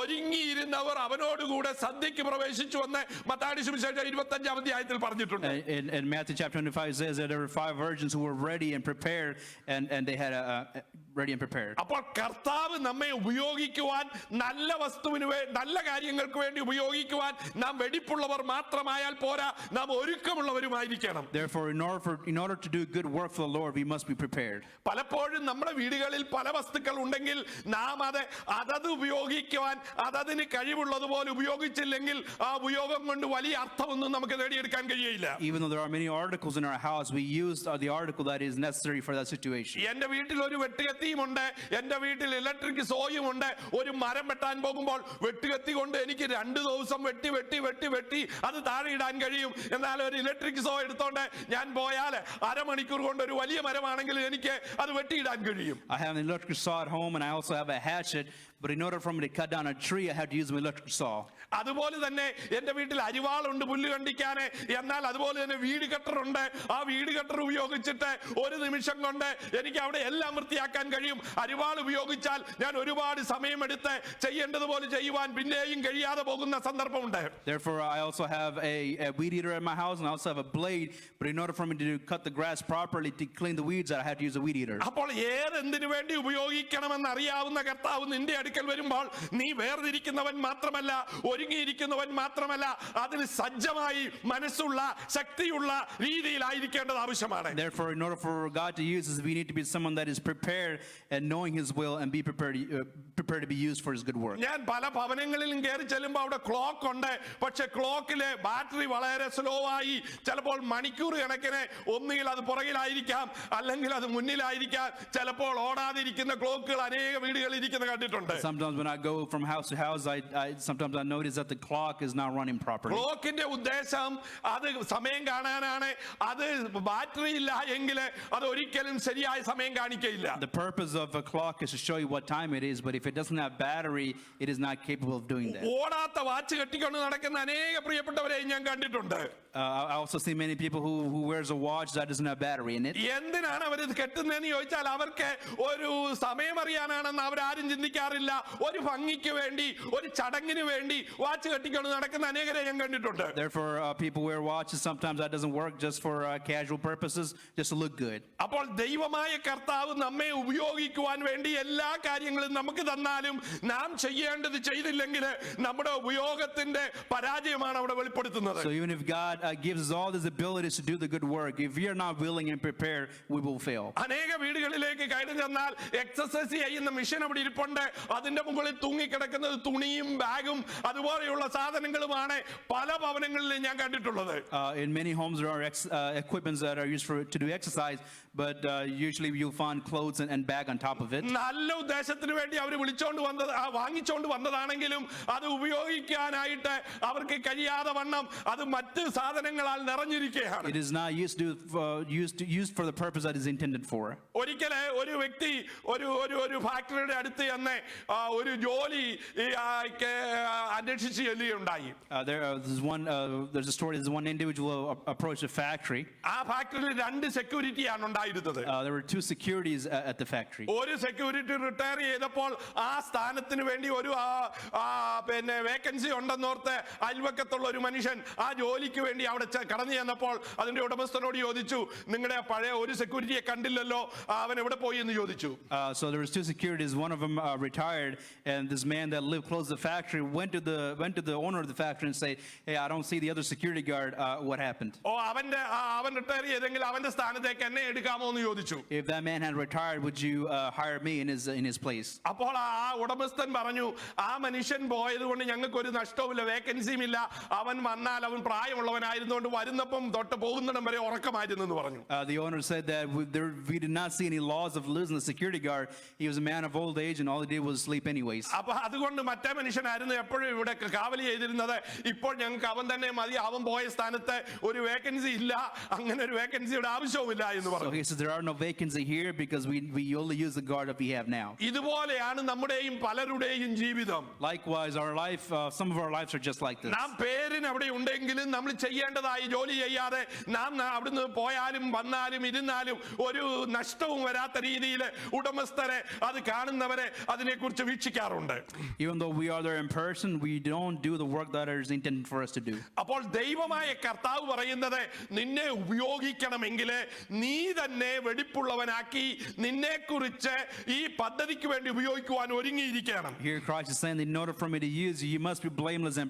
ഒരുങ്ങിയിരുന്നവർ അവനോടുകൂടെ സദ്യക്ക് പ്രവേശിച്ചു എന്ന് മത്തായി സുവിശേഷം 25-ാം അധ്യായത്തിൽ പറഞ്ഞിട്ടുണ്ട്. In Matthew chapter 25 says that there were 5 virgins who were ready and prepared, and they had ready and prepared. അപ്പോൾ കർത്താവ് നമ്മെ ഉപയോഗിക്കുവാൻ നല്ല കാര്യങ്ങൾക്ക് വേണ്ടി ഉപയോഗിക്കുവാൻ നാം വെടിപ്പുള്ളവർ മാത്രമായാൽ പോരാ, നാം ഒരുക്കമുള്ളവരുമായിരിക്കണം. Therefore, in order to do good work for the Lord, we must be prepared. പലപ്പോഴും നമ്മുടെ വീടുകളിൽ പല വസ്തുക്കൾ ഉണ്ടെങ്കിൽ നാം അതത് ഉപയോഗിക്കുവാൻ അതതിന് കഴിവുള്ളതുപോലെ ഉപയോഗിച്ചില്ലെങ്കിൽ ആ ഉപയോഗം കൊണ്ട് വലിയ അർത്ഥമൊന്നും നമുക്ക് നേടിയെടുക്കാൻ കഴിയില്ല. Even though there are many articles in our house, we use the article that is necessary for that situation. എന്റെ വീട്ടിൽ ഒരു വെട്ടുകത്തിയുമുണ്ട്, എന്റെ വീട്ടിൽ ഇലക്ട്രിക് സോയുമുണ്ട്. ഒരു മരം വെട്ടാൻ പോകുമ്പോൾ വെട്ടുകത്തി കൊണ്ട് എനിക്ക് 2 ദിവസം വെട്ടി അത് താഴെ ഇടാൻ കഴിയും. എന്നാൽ ഒരു ഇലക്ട്രിക് സോ എടുത്തോണ്ട് ഞാൻ പോയാൽ അരമണിക്കൂർ കൊണ്ട് ഒരു വലിയ മരമാണെങ്കിൽ എനിക്ക് അത് വെട്ടിയിടാൻ കഴിയും. I have an electric saw at home, and I also have a hatchet, but in order for me to cut down a tree, I have to use my electric saw. അതുപോലെ തന്നെ എന്റെ വീട്ടിൽ അരിവാളുണ്ട് പുല്ല് കണ്ടിക്കാന്. എന്നാൽ അതുപോലെ തന്നെ വീട് കട്ടറുണ്ട്. ആ വീട് കട്ടർ ഉപയോഗിച്ചിട്ട് ഒരു നിമിഷം കൊണ്ട് എനിക്ക് അവിടെ എല്ലാം വൃത്തിയാക്കാൻ കഴിയും. അരിവാൾ ഉപയോഗിച്ചാൽ ഞാൻ ഒരുപാട് സമയമെടുത്ത് ചെയ്യേണ്ടതുപോലെ ചെയ്യുവാൻ പിന്നെയും കഴിയാതെ പോകുന്ന സന്ദർഭമുണ്ട്. Therefore, I also have a weed eater at my house, and I also have a blade, but in order for me to cut the grass properly, to clean the weeds, I have to use a weed eater. അപ്പോൾ എന്തിനു വേണ്ടി ഉപയോഗിക്കണമെന്ന് അറിയാവുന്ന കർത്താവ് നിന്റെ അടുക്കൽ വരുമ്പോൾ നീ വേർതിരിക്കുന്നവൻ മാത്രമല്ല, ഒരുങ്ങിയിരിക്കുന്നവൻ മാത്രമല്ല, അതിന് സജ്ജമായി മനസ്സുള്ള ശക്തിയുള്ള രീതിയിലായിരിക്കേണ്ടത് ആവശ്യമാണ്. Therefore, in order for God to use us, we need to be someone that is prepared and knowing his will and be prepared to be used for his good work. ഞാൻ പല ഭവനങ്ങളിലും കയറി ചെല്ലുമ്പോൾ അവിടെ ക്ലോക്ക് ഉണ്ട്. പക്ഷെ ക്ലോക്കിലെ battery വളരെ slow ആയി ചിലപ്പോൾ മണിക്കൂർ കണക്കിന് ഒന്നുകിൽ അത് പുറകിലായിരിക്കാം അല്ലെങ്കിൽ അത് മുന്നിലായിരിക്കാം. ചിലപ്പോൾ ഓടാതിരിക്കുന്ന ക്ലോക്കുകൾ അനേക വീടുകളിൽ ഇരിക്കുന്ന കണ്ടിട്ടുണ്ട്. Sometimes when I go from house to house, sometimes I notice that the clock is not running properly. ക്ലോക്കിന്റെ ഉദ്ദേശം അത് സമയം കാണാനാണ്. അത് ബാറ്ററി ഇല്ല എങ്കിൽ അത് ഒരിക്കലും ശരിയായ സമയം കാണിക്കയില്ല. The purpose of a clock is to show you what time it is, but if it doesn't have battery, it is not capable of doing that. ഓടാത്ത വാച്ച് കെട്ടിക്കൊണ്ട് നടക്കുന്ന അനേക പ്രിയപ്പെട്ടവരെ ഞാൻ കണ്ടിട്ടുണ്ട്. I also see many people who wears a watch that doesn't have battery in it. എന്തിനാണ് അവർ ഇത് കെട്ടുന്നതെന്ന് ചോദിച്ചാൽ അവർക്ക് ഒരു സമയം അറിയാനാണെന്ന് അവരാരും ചിന്തിക്കാറില്ല. ഒരു ഭംഗിക്ക് വേണ്ടി, ഒരു ചടങ്ങിന് വേണ്ടി വാച്ച് കെട്ടിക്കൊണ്ട് നടക്കുന്ന അനേകരെ ഞാൻ കണ്ടിട്ടുണ്ട്. Therefore, people wear watches. Sometimes that doesn't work, just for casual purposes, just to look good. അപ്പോൾ ദൈവമായ കർത്താവ് നമ്മെ ഉപയോഗിക്കുവാൻ വേണ്ടി എല്ലാ കാര്യങ്ങളും നമുക്ക് തന്നാലും നാം ചെയ്യേണ്ടത് ചെയ്തില്ലെങ്കിൽ നമ്മുടെ ഉപയോഗത്തിന്റെ പരാജയമാണ് അവിടെ വെളിപ്പെടുത്തുന്നത്. So even if God gives us all these abilities to do the good work, if we are not willing and prepared, we will fail. അനേക വീടുകളിലേക്ക് കയറി ചെന്നാൽ എക്സസൈസ് ചെയ്യുന്ന മെഷീൻ അവിടെ ഇരിപ്പുണ്ട്. അതിന്റെ മുകളിൽ തൂങ്ങിക്കിടക്കുന്നത് തുണിയും ബാഗും അതുപോലെയുള്ള സാധനങ്ങളുമാണ് പല ഭവനങ്ങളിലും ഞാൻ കണ്ടിട്ടുള്ളത്. In many homes there are equipments that are used to do exercise, but usually you'll find clothes and bag on top of it. നല്ല ഉദ്ദേശത്തിന് വേണ്ടി അവർ വാങ്ങിച്ചോണ്ട് വന്നതാണെങ്കിലും അത് ഉപയോഗിക്കാനായിട്ട് അവർക്ക് കഴിയാതെ വണ്ണം അത് മറ്റ് സാധനങ്ങളാൽ നിറഞ്ഞിരിക്കുകയാണ്. It is not used for the purpose that is intended for. ഒരിക്കല് ഒരു വ്യക്തി ഒരു ഫാക്ടറിയുടെ അടുത്ത് ചെന്ന് ഒരു ജോലി അന്വേഷിച്ച് ചെല്ലുകയുണ്ടായി. There's a story. There's one individual approached a factory. ആ ഫാക്ടറിയിൽ 2 സെക്യൂരിറ്റിയാണ് ഉണ്ടായിരുന്നത്. There were 2 securities at the factory. ഒരു സെക്യൂരിറ്റി റിട്ടയർ ചെയ്തപ്പോൾ ആ സ്ഥാനത്തിന് വേണ്ടി ഒരു വേക്കൻസി ഉണ്ടെന്നോർത്ത് അയൽവക്കത്തുള്ള ഒരു മനുഷ്യൻ ആ ജോലിക്ക് വേണ്ടി അവിടെ കടന്നു ചെന്നപ്പോൾ അതിന്റെ ഉടമസ്ഥനോട് ചോദിച്ചു, നിങ്ങളുടെ പഴയ ഒരു സെക്യൂരിറ്റിയെ കണ്ടില്ലല്ലോ, അവൻ എവിടെ പോയി എന്ന് ചോദിച്ചു. So there was 2 securities. One of them retired, and this man that lived close to the factory went to the owner of the factory and said, "Hey, I don't see the other security guard. What happened?" അവൻ retire ചെയ്തെങ്കിൽ അവന്റെ സ്ഥാനത്തേക്ക് എന്നെ എടുക്കാമോ എന്ന് ചോദിച്ചു. If that man had retired, would you hire me in his place? അപ്പോൾ ആ ഉടമസ്ഥൻ പറഞ്ഞു, ആ മനുഷ്യൻ പോയത് കൊണ്ട് ഞങ്ങൾക്ക് ഒരു നഷ്ടവുമില്ല, വേക്കൻസിയും ഇല്ല. അവൻ വന്നാൽ അവൻ പ്രായമുള്ളവനായിരുന്നുകൊണ്ട് വരുന്നപ്പം തൊട്ട് പോകുന്നിടം വരെ ഉറക്കമായിരുന്നു എന്ന് പറഞ്ഞു. The owner said that we did not see any laws of losing the security guard. He was a man of old age, and all he did was sleep anyways. അപ്പൊ അതുകൊണ്ട് മറ്റേ മനുഷ്യനായിരുന്നു എപ്പോഴും ഇവിടെ കാവൽ ചെയ്തിരുന്നത്. ഇപ്പോൾ ഞങ്ങൾക്ക് അവൻ തന്നെ മതി, അവൻ പോയ സ്ഥാനത്ത് ഒരു വേക്കൻസി ഇല്ല, അങ്ങനെ ഒരു വേക്കൻസിയുടെ ആവശ്യവുമില്ല എന്ന് So പറഞ്ഞു. he says there are no vacancy here because we only use the guard that we have now. ഇതുപോലെയാണ് നമ്മുടെയും പലരുടെയും ജീവിതം. Likewise, our life, some of our lives are just like this. നാം പേരിന് അവിടെ ഉണ്ടെങ്കിലും നമ്മൾ ചെയ്യേണ്ടതായി ജോലി ചെയ്യാതെ നാം അവിടുന്ന് പോയാലും വന്നാലും ഇരുന്നാലും ഒരു നഷ്ടവും വരാത്ത രീതിയിൽ ഉടമസ്ഥരെ, അത് കാണുന്നവരെ അതിനെക്കുറിച്ച് വീക്ഷിക്കാറുണ്ട്. Even though we are there in person, we don't do the work that is intended for us to do. അപ്പോൾ ദൈവമായ കർത്താവ് പറയുന്നത്, നിന്നെ ഉപയോഗിക്കണമെങ്കിൽ നീ തന്നെ വെടിപ്പുള്ളവനാക്കി നിന്നെക്കുറിച്ച് ഈ പദ്ധതിക്ക് വേണ്ടി ഉപയോഗിക്കുവാൻ ഒരുങ്ങിയിരിക്കണം. Here Christ is saying that in order for me to use you, you must be blameless and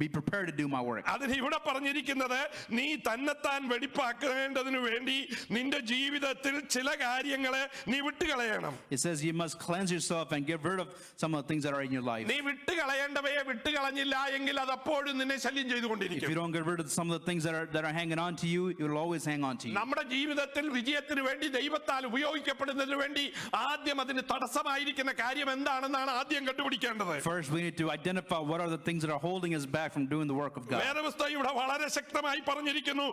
be prepared to do my work. അതിന് ഇവിടെ പറഞ്ഞിരിക്കുന്നത്, നീ തന്നെത്താൻ വെടിപ്പാക്കേണ്ടതിന് വേണ്ടി നിന്റെ ജീവിതത്തിൽ ചില കാര്യങ്ങളെ നീ വിട്ടുകളയണം. It says you must cleanse yourself and get rid of some of the things that are in your life. നീ വിട്ടുകളയേണ്ടവയെ വിട്ടുകളഞ്ഞില്ല എങ്കിൽ അത് അപ്പോഴും നിന്നെ ശല്യം If ചെയ്തുകൊണ്ടിരിക്കും. you don't get rid of some of the things that are hanging on to you, it will always hang on to you. നമ്മുടെ ജീവിതത്തിൽ വിജയത്തിന് വേണ്ടി ദൈവത്താൽ ഉപയോഗിക്കപ്പെടുന്നതിന് വേണ്ടി ആദ്യം അതിന് തടസ്സമായിരിക്കുന്ന കാര്യം എന്താണെന്നാണ് ആദ്യം കണ്ടുപിടിക്കേണ്ടത്. First, we need to identify what are the things that are holding us back from doing the work of God. വേദപുസ്തകം ഇവിടെ വളരെ ശക്തമായി പറഞ്ഞിരിക്കുന്നു,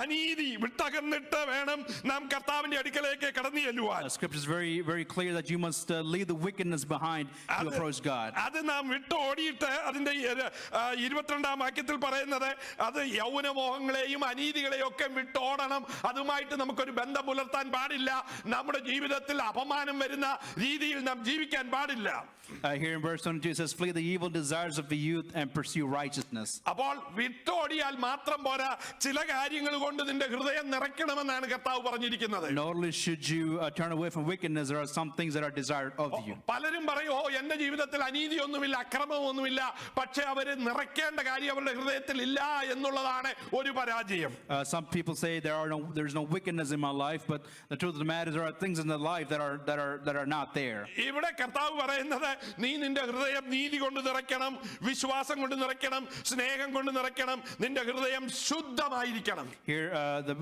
അനീതി വിട്ടകന്നിട്ട് വേണം നാം കർത്താവിന്റെ അടുക്കലേക്ക് കടന്നു ചെല്ലുവാൻ. Scripture is very, very clear that you must leave the wickedness behind to approach God. അത് നാം വിട്ട് ഓടിയിട്ട് അതിന്റെ 22-ാം വാക്യത്തിൽ പറയുന്നത്, അത് യൗവനമോഹങ്ങളെയും അനീതികളെയും ഒക്കെ വിട്ടോടണം. അതുമായിട്ട് നമുക്കൊരു ബന്ധം പുലർത്താൻ പാടില്ല. നമ്മുടെ ജീവിതത്തിൽ അപമാനം വരുന്ന രീതിയിൽ നാം ജീവിക്കാൻ പാടില്ല. Here in verse 22 it says, flee the evil desires of the youth and pursue righteousness. അപ്പോൾ വിട്ടോടിയാൽ മാത്രം പോരാ, ചില കാര്യങ്ങൾ കൊണ്ട് നിന്റെ ഹൃദയം നിറയ്ക്കണമെന്നാണ് കർത്താവ് പറഞ്ഞിരിക്കുന്നത്. Not only should you turn away from wickedness, there are some things that are desired of you. പലരും പറയും, ഓ എന്റെ ജീവിതത്തിൽ അനീതിയൊന്നുമില്ല, അക്രമമൊന്നുമില്ല, പക്ഷെ അവര് നിറയ്ക്കേണ്ട കാര്യം അവരുടെ ഹൃദയത്തിൽ ഇല്ല എന്നുള്ളതാണ് ഒരു പരാജയം. Some people say there's no wickedness in my life, but the truth of the matter is there are things in the life that are not there. ഇവിടെ കർത്താവ് പറയുന്നത്, നീ നിന്റെ ഹൃദയം നീതി കൊണ്ട് നിറയ്ക്കണം, വിശ്വാസം കൊണ്ട് നിറയ്ക്കണം, സ്നേഹം കൊണ്ട് നിറയ്ക്കണം, നിന്റെ ഹൃദയം ശുദ്ധമായിരിക്കണം. Here the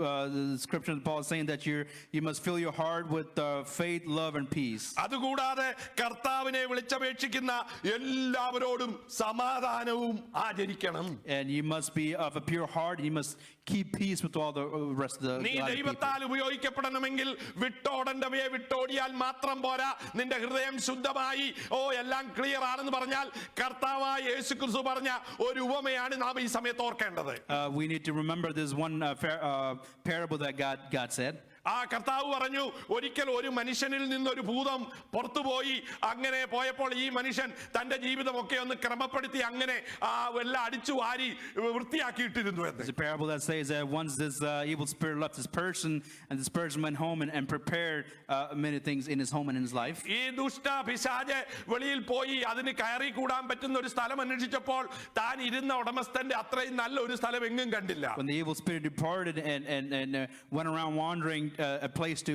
scripture Paul is saying that you must fill your heart with faith, love and peace. അതുകൂടാതെ കർത്താവിനെ വിളിച്ചപേക്ഷിക്കുന്ന എല്ലാവരോടും സമാധാനവും ആചരിക്കണം. And you must be of a pure heart. You must keep peace with all the rest of the നീ people. ദൈവത്താൽ ഉപയോഗിക്കപ്പെടണമെങ്കിൽ വിട്ടോടേണ്ടവയെ വിട്ടോടിയാൽ മാത്രം പോരാ. നിന്റെ ഹൃദയം ശുദ്ധമായി എല്ലാം ക്ലിയർ ആണെന്ന് പറഞ്ഞാൽ കർത്താവായ യേശുക്രിസ്തു പറഞ്ഞ ഒരു ഉപമയാണ് നാം ഈ സമയത്ത് ഓർക്കേണ്ടത്. We need to remember this one parable that God said. ആ കർത്താവ് പറഞ്ഞു, ഒരിക്കൽ ഒരു മനുഷ്യനിൽ നിന്നൊരു ഭൂതം പുറത്തുപോയി, അങ്ങനെ പോയപ്പോൾ ഈ മനുഷ്യൻ തന്റെ ജീവിതമൊക്കെ ഒന്ന് ക്രമപ്പെടുത്തി അങ്ങനെ എല്ലാം അടിച്ചു വാരി വൃത്തിയാക്കിയിട്ടിരുന്നു എന്ന്. There's a parable that says that once this evil spirit left this person, and this person went home and prepared many things in his home and in his life. ഈ ദുഷ്ട പിശാച് വെളിയിൽ പോയി അതിന് കയറി കൂടാൻ പറ്റുന്ന ഒരു സ്ഥലം അന്വേഷിച്ചപ്പോൾ താൻ ഇരുന്ന ഉടമസ്ഥന്റെ അത്രയും നല്ല ഒരു സ്ഥലം എങ്ങും കണ്ടില്ല. When the evil spirit departed and went around wandering a place to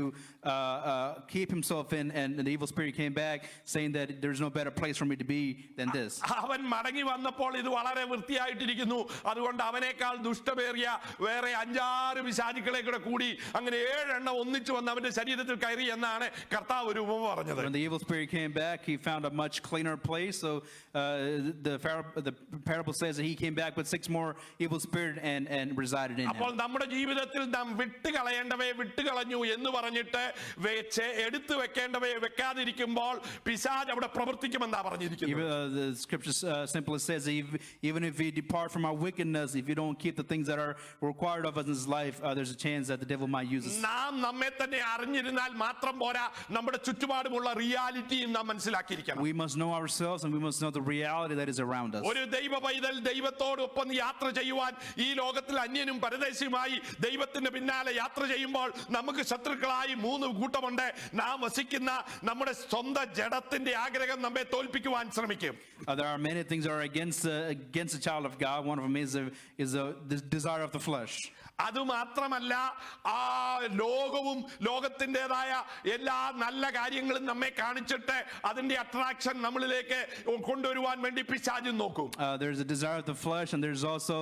keep himself in, and the evil spirit came back saying that there's no better place for me to be than this. അവൻ മടങ്ങി വന്നപ്പോൾ ഇത് വളരെ വൃത്തിയായിട്ടിരിക്കുന്നു, അതുകൊണ്ട് അവനേക്കാൾ ദുഷ്ടമേറിയ വേറെ 5-6 പിശാചുക്കളെ കൂടി അങ്ങനെ 7 എണ്ണം ഒന്നിച്ചു വന്ന് അവന്റെ ശരീരത്തിൽ കയറി എന്നാണ് കർത്താവ് ഒരു ഉപമ പറഞ്ഞത്. When the evil spirit came back, he found a much cleaner place. So the parable says that he came back with 6 more evil spirit and resided in അപ്പോൾ him. നമ്മുടെ ജീവിതത്തിൽ നാം വിട്ടുകളയേണ്ടവയെ വിട്ടുകളഞ്ഞു എന്ന് പറഞ്ഞിട്ട് എടുത്തു വെക്കേണ്ടവയെ വെക്കാതിരിക്കുമ്പോൾ പിശാച് അവിടെ പ്രവർത്തിക്കുമെന്നാ പറഞ്ഞിരിക്കുന്നത്. The scripture simply says that even if we depart from our wickedness, if you don't keep the things that are required of us in this life, there's a chance that the devil might use us. നാം നമ്മെ തന്നെ അറിഞ്ഞിരുന്നാൽ മാത്രം പോരാ, നമ്മുടെ ചുറ്റുപാടുമുള്ള റിയാലിറ്റിയും നാം മനസ്സിലാക്കിയിരിക്കണം. We must know ourselves and we must know the reality that is around us. ഒരു ദൈവ പൈതൽ ദൈവത്തോടൊപ്പം യാത്ര ചെയ്യുവാൻ ഈ ലോകത്തിൽ അന്യനും പരദേശിയുമായി ദൈവത്തിന്റെ പിന്നാലെ യാത്ര ചെയ്യുമ്പോൾ നമുക്ക് ശത്രുക്കളായി 3 കൂട്ടമുണ്ട്. നാം വസിക്കുന്ന നമ്മുടെ സ്വന്തം ജഡത്തിന്റെ ആഗ്രഹം നമ്മെ തോൽപ്പിക്കുവാൻ ശ്രമിക്കും. There are many things that are against the child of God. One of them is the desire of the flesh. അതുമാത്രമല്ല ആ ലോകവും ലോകത്തിൻ്റെതായ എല്ലാ നല്ല കാര്യങ്ങളും നമ്മെ കാണിച്ചിട്ട് അതിന്റെ അട്രാക്ഷൻ നമ്മളിലേക്ക് കൊണ്ടുവരുവാൻ വേണ്ടി പിശാചും നോക്കും. There's a desire of the flesh, and there's also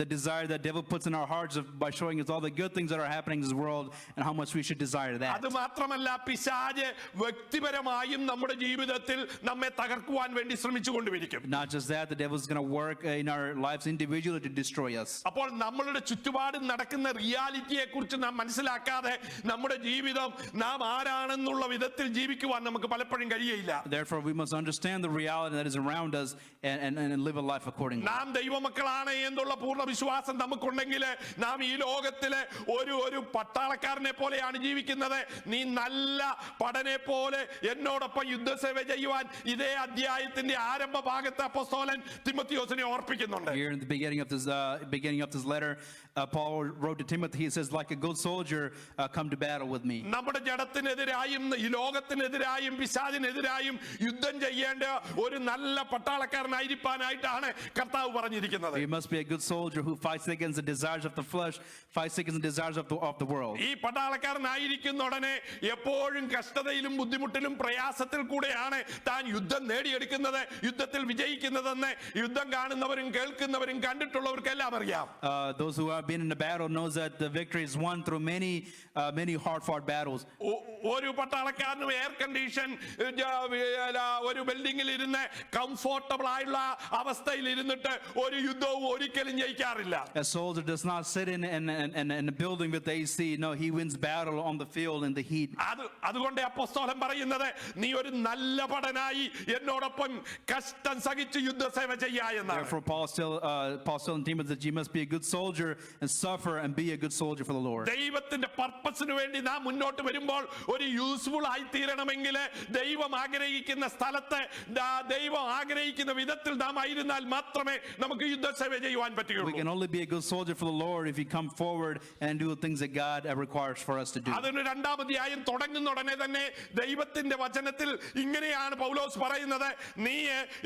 the desire that devil puts in our hearts by showing us all the good things that are happening in this world and how much we should desire that. അതുമാത്രമല്ല പിശാച് വ്യക്തിപരമായും നമ്മുടെ ജീവിതത്തിൽ നമ്മെ തകർക്കുവാൻ വേണ്ടി ശ്രമിച്ചുകൊണ്ടിരിക്കും. Not just that, the devil's going to work in our lives individually to destroy us. അപ്പോൾ നമ്മളുടെ ചുറ്റുപാടും നടക്കുന്ന റിയാലിറ്റിയെ കുറിച്ച് നാം മനസ്സിലാക്കാതെ നമ്മുടെ ജീവിതം നാം ആരാണെന്നുള്ള വിധത്തിൽ ജീവിക്കുവാൻ നമുക്ക് പലപ്പോഴും കഴിയില്ല. Therefore, we must understand the reality that is around us and live a life accordingly. നാം ദൈവമക്കളാണ് എന്നുള്ള പൂർണ്ണ വിശ്വാസം നമുക്കുണ്ടെങ്കിൽ നാം ഈ ലോകത്തിലെ ഒരു പട്ടാളക്കാരനെ പോലെയാണ് ജീവിക്കുന്നത്. നീ നല്ല പടനെ പോലെ എന്നോടൊപ്പം യുദ്ധസേവ ചെയ്യുവാൻ ഇതേ അധ്യായത്തിന്റെ ആരംഭ ഭാഗത്ത് അപ്പോസ്തലൻ തിമോഥെയോസിനെ ഓർപ്പിക്കുന്നുണ്ട്. Here in the beginning of this letter, Paul wrote to Timothy, he says, like a good soldier, come to battle with me. നമ്മുടെ ജഡത്തിനെതിരായും ഈ ലോകത്തിനെതിരായും പിശാചിനെതിരായും യുദ്ധം ചെയ്യേണ്ട ഒരു നല്ല പട്ടാളക്കാരനായിരിക്കാനായിട്ടാണ് കർത്താവ് പറഞ്ഞിരിക്കുന്നത്. You must be a good soldier who fights against the desires of the flesh, fights against the desires of the world. ഈ പട്ടാളക്കാരനായിരിക്കുന്ന ഉടനെ എപ്പോഴും കഷ്ടതയിലും ബുദ്ധിമുട്ടിലും പ്രയാസത്തിൽ കൂടെയാണ് താൻ യുദ്ധം നേടിയെടുക്കുന്നത്, യുദ്ധത്തിൽ വിജയിക്കുന്നതെന്ന് യുദ്ധം കാണുന്നവരും കേൾക്കുന്നവരും കണ്ടിട്ടുള്ളവർക്കെല്ലാം അറിയാം. Those who have been in the battle knows that the victory is won through many hard-fought battles. ഒരു പട്ടാളക്കാരനും എയർ കണ്ടീഷൻ ഒരു ബിൽഡിംഗിൽ ഇരുന്ന് കംഫോർട്ടബിൾ ആയുള്ള അവസ്ഥയിൽ ഇരുന്നിട്ട് ഒരു യുദ്ധവും ഒരിക്കലും ജയിക്കാറില്ല. A soldier does not sit in a building with AC. No, he wins battle on the field in the heat. അതുകൊണ്ട് അപ്പോസ്തലൻ പറയുന്നത് നീ ഒരു നല്ല പടനായി എന്നോടൊപ്പം കഷ്ടം സഹിച്ച് യുദ്ധസേവ ചെയ്യാ എന്നാണ്. Therefore, Paul telling Timothy that you must be a good soldier and suffer and be a good soldier for the Lord. ദൈവത്തിന്റെ പർപ്പസിന് വേണ്ടി നാം മുന്നോട്ട് വരുമ്പോൾ ഒരു യൂസ്ഫുൾ ആയി തീരണമെങ്കിൽ ദൈവം ആഗ്രഹിക്കുന്ന സ്ഥലത്ത് ദൈവം ആഗ്രഹിക്കുന്ന വിധത്തിൽ നാം ആയിരുന്നാൽ മാത്രമേ നമുക്ക് യുദ്ധസേവ ചെയ്യുവാൻ പറ്റുകയുള്ളൂ. We can only be a good soldier for the Lord if we come forward and do the things that God requires for us to do. അതിന് രണ്ടാം അധ്യായം തുടങ്ങുന്ന ഉടനെ തന്നെ ദൈവത്തിന്റെ വചനത്തിൽ ഇങ്ങനെയാണ് പൗലോസ് പറയുന്നത്, നീ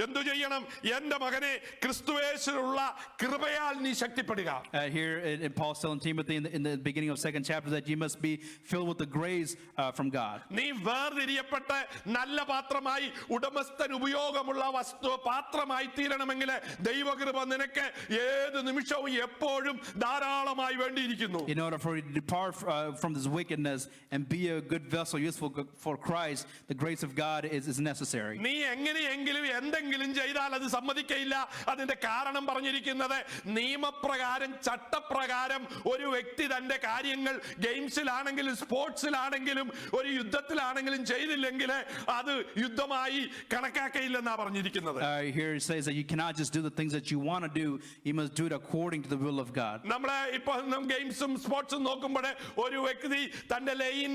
എന്തു ചെയ്യണം? എന്റെ മകനെ ക്രിസ്തുയേശുവിലുള്ള കൃപയാൽ നീ ശക്തിപ്പെടുക. Here Paul's telling Timothy in the beginning of 2nd chapter that you must be filled with the grace from God. നീ വേർതിരിയപ്പെട്ട് നല്ല പാത്രമായി ഉടമസ്ഥൻ ഉപയോഗമുള്ള വസ്തു പാത്രമായി തീരണമെങ്കിൽ ദൈവകൃപ നിനക്ക് ഏത് നിമിഷവും എപ്പോഴും ധാരാളമായി വേണ്ടിയിരിക്കുന്നു. In order for you to depart from this wickedness and be a good vessel useful for Christ, the grace of God is necessary. നീ എങ്ങനെയെങ്കിലും എന്തെങ്കിലും ചെയ്താൽ അത് സമ്മതിക്കയില്ല. അതിന്റെ കാരണം പറഞ്ഞിരിക്കുന്നത് നിയമപ്രകാരം ചട്ടപ്രകാരം ഒരു വ്യക്തി തന്റെ കാര്യങ്ങൾ ഗെയിംസിലാണെങ്കിലും സ്പോർട്സിലാണെങ്കിലും ഒരു യുദ്ധത്തിലാണെങ്കിലും ചെയ്തില്ലെങ്കിൽ അത് യുദ്ധമായി കണക്കാക്കയില്ലെന്നാ പറഞ്ഞിരിക്കുന്നത്. Here it says that you cannot just do the things that you want to do, you must do it according to the will of God. നമ്മളെ ഇപ്പൊ ഗെയിംസും സ്പോർട്സും നോക്കുമ്പോൾ ഒരു വ്യക്തി തന്റെ ലൈൻ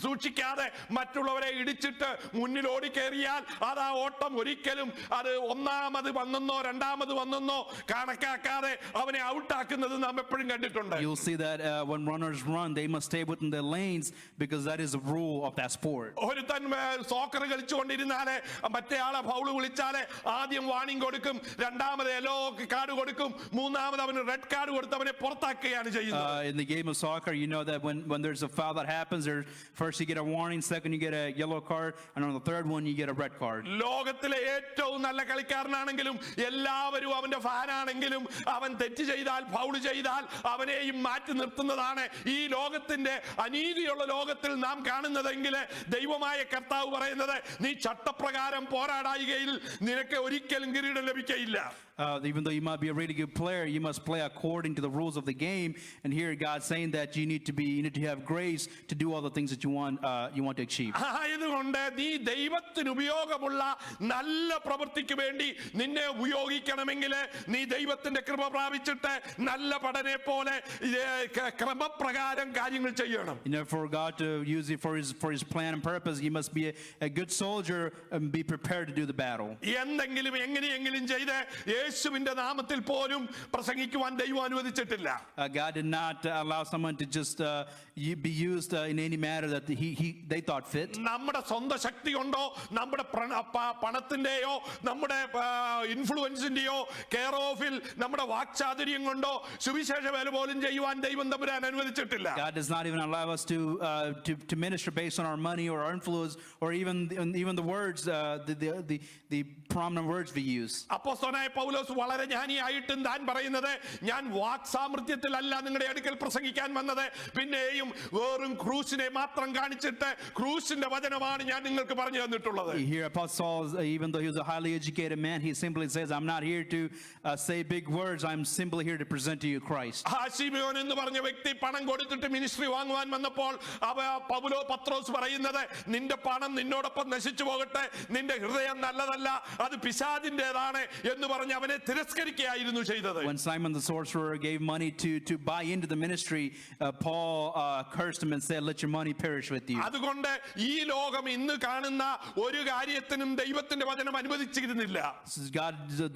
സൂക്ഷിക്കാതെ മറ്റുള്ളവരെ ഇടിച്ചിട്ട് മുന്നിൽ ഓടിക്കേറിയാൽ അത് ആ ഓട്ടം ഒരിക്കലും അത് ഒന്നാമത് വന്നെന്നോ രണ്ടാമത് വന്നെന്നോ കണക്കാക്കാതെ അവനെ ഔട്ടാക്കുന്നത് നാം എപ്പോഴും കണ്ടിട്ടുണ്ട്. You'll see that when runners run, they must stay within their lanes because that is the rule of that sport. ഒരുത്തൻ സോക്കർ കളിച്ചുകൊണ്ടിരുന്നാല് മറ്റേ ആളെ ഫൗള് വിളിച്ചാല് ആദ്യം വാണിംഗ് കൊടുക്കും, രണ്ടാമത് യെല്ലോ കാർഡ് കൊടുക്കും, മൂന്നാമത് അവന് റെഡ് കാർഡ് കൊടുത്ത് അവനെ പുറത്താക്കുകയാണ് ചെയ്യുന്നത്. In the game of soccer, you know that when there's a foul that happens, first you get a warning, second you get a yellow card, and on the third one you get a red card. ലോകത്തിലെ ഏറ്റവും നല്ല കളിക്കാരനാണെങ്കിലും എല്ലാവരും അവന്റെ ഫാനാണെങ്കിലും അവൻ തെറ്റ് ചെയ്താൽ foul ചെയ്താൽ അവനെയും മാറ്റി നിർത്തുന്നതാണ് ഈ ലോകത്തിന്റെ അനീതിയുള്ള ലോകത്തിൽ നാം കാണുന്നതെങ്കിൽ ദൈവമായ കർത്താവ് പറയുന്നത് നീ ചട്ടപ്രകാരം പോരാടായികയിൽ നിനക്ക് ഒരിക്കലും കിരീടം ലഭിക്കയില്ല. Even though you might be a really good player, you must play according to the rules of the game. And here God's saying that you need to have grace to do all the things that you want to achieve. ആയതുകൊണ്ട് നീ ദൈവത്തിന് ഉപയോഗമുള്ള നല്ല പ്രവൃത്തിക്ക് വേണ്ടി നിന്നെ ഉപയോഗിക്കണമെങ്കിൽ നീ ദൈവത്തിന്റെ കൃപ പ്രാപിച്ചിട്ട് നല്ല പടനെ പോലെ ക്രമപ്രകാരം കാര്യങ്ങൾ ചെയ്യണം. For God to use it for his plan and purpose, you must be a good soldier and be prepared to do the battle. എന്തെങ്കിലും എങ്ങനെയെങ്കിലും ചെയ്ത് യേശുവിന്റെ നാമത്തിൽ പോലും പ്രസംഗിക്കുവാൻ ദൈവം അനുവദിച്ചിട്ടില്ല. God did not allow someone to just be used in any matter that they thought fit. നമ്മുടെ സ്വന്തം ശക്തി കൊണ്ടോ നമ്മുടെ പണത്തിന്റെയോ നമ്മുടെ ഇൻഫ്ലുവൻസിന്റെയോ കെയർ ഓഫിൽ നമ്മുടെ വാക്ചാതുര്യം കൊണ്ടോ സുവിശേഷ വേല പോലും ചെയ്യുവാൻ ദൈവം തമ്പുരാൻ അനുവദിച്ചിട്ടില്ല. God does not even allow us to minister based on our money or our influence or even the words, the prominent words we use. അപ്പോസ്തലനായ പൗലോസ് വളരെ ജ്ഞാനിയായിട്ടും താൻ പറയുന്നത്, ഞാൻ വാക്സാമർത്ഥ്യത്തിലല്ല നിങ്ങളുടെ അടുക്കൽ പ്രസംഗിക്കാൻ വന്നത്, പിന്നെയും വെറും ക്രൂശിനെ മാത്രം കാണിച്ചിട്ട് ക്രൂശിന്റെ വചനമാണ് ഞാൻ നിങ്ങൾക്ക് പറഞ്ഞു തന്നിട്ടുള്ളത്. Here Apostle Saul, even though he was a highly educated man, he simply says, I'm not here to say big words, I'm simply here to present to you Christ. ശിമയോൻ എന്ന് പറഞ്ഞ വ്യക്തി പണം കൊടുത്തിട്ട് മിനിസ്ട്രി വാങ്ങുവാൻ വന്നപ്പോൾ പത്രോസ് പറയുന്നത്, നിന്റെ പണം നിന്നോടൊപ്പം നശിച്ചു പോകട്ടെ, നിന്റെ ഹൃദയം നല്ലതല്ല, അത് പിശാചിന്റേതാണ് എന്ന് പറഞ്ഞ് അവനെ തിരസ്കരിക്കുകയായിരുന്നു ചെയ്തത്. When Simon the sorcerer gave money to buy into the ministry, Paul cursed him and said, let your money perish with you. അതുകൊണ്ട് ഈ ലോകം ഇന്ന് കാണുന്ന ഒരു കാര്യത്തിനും ദൈവത്തിന്റെ വചനം അനുവദിച്ചിരുന്നില്ല.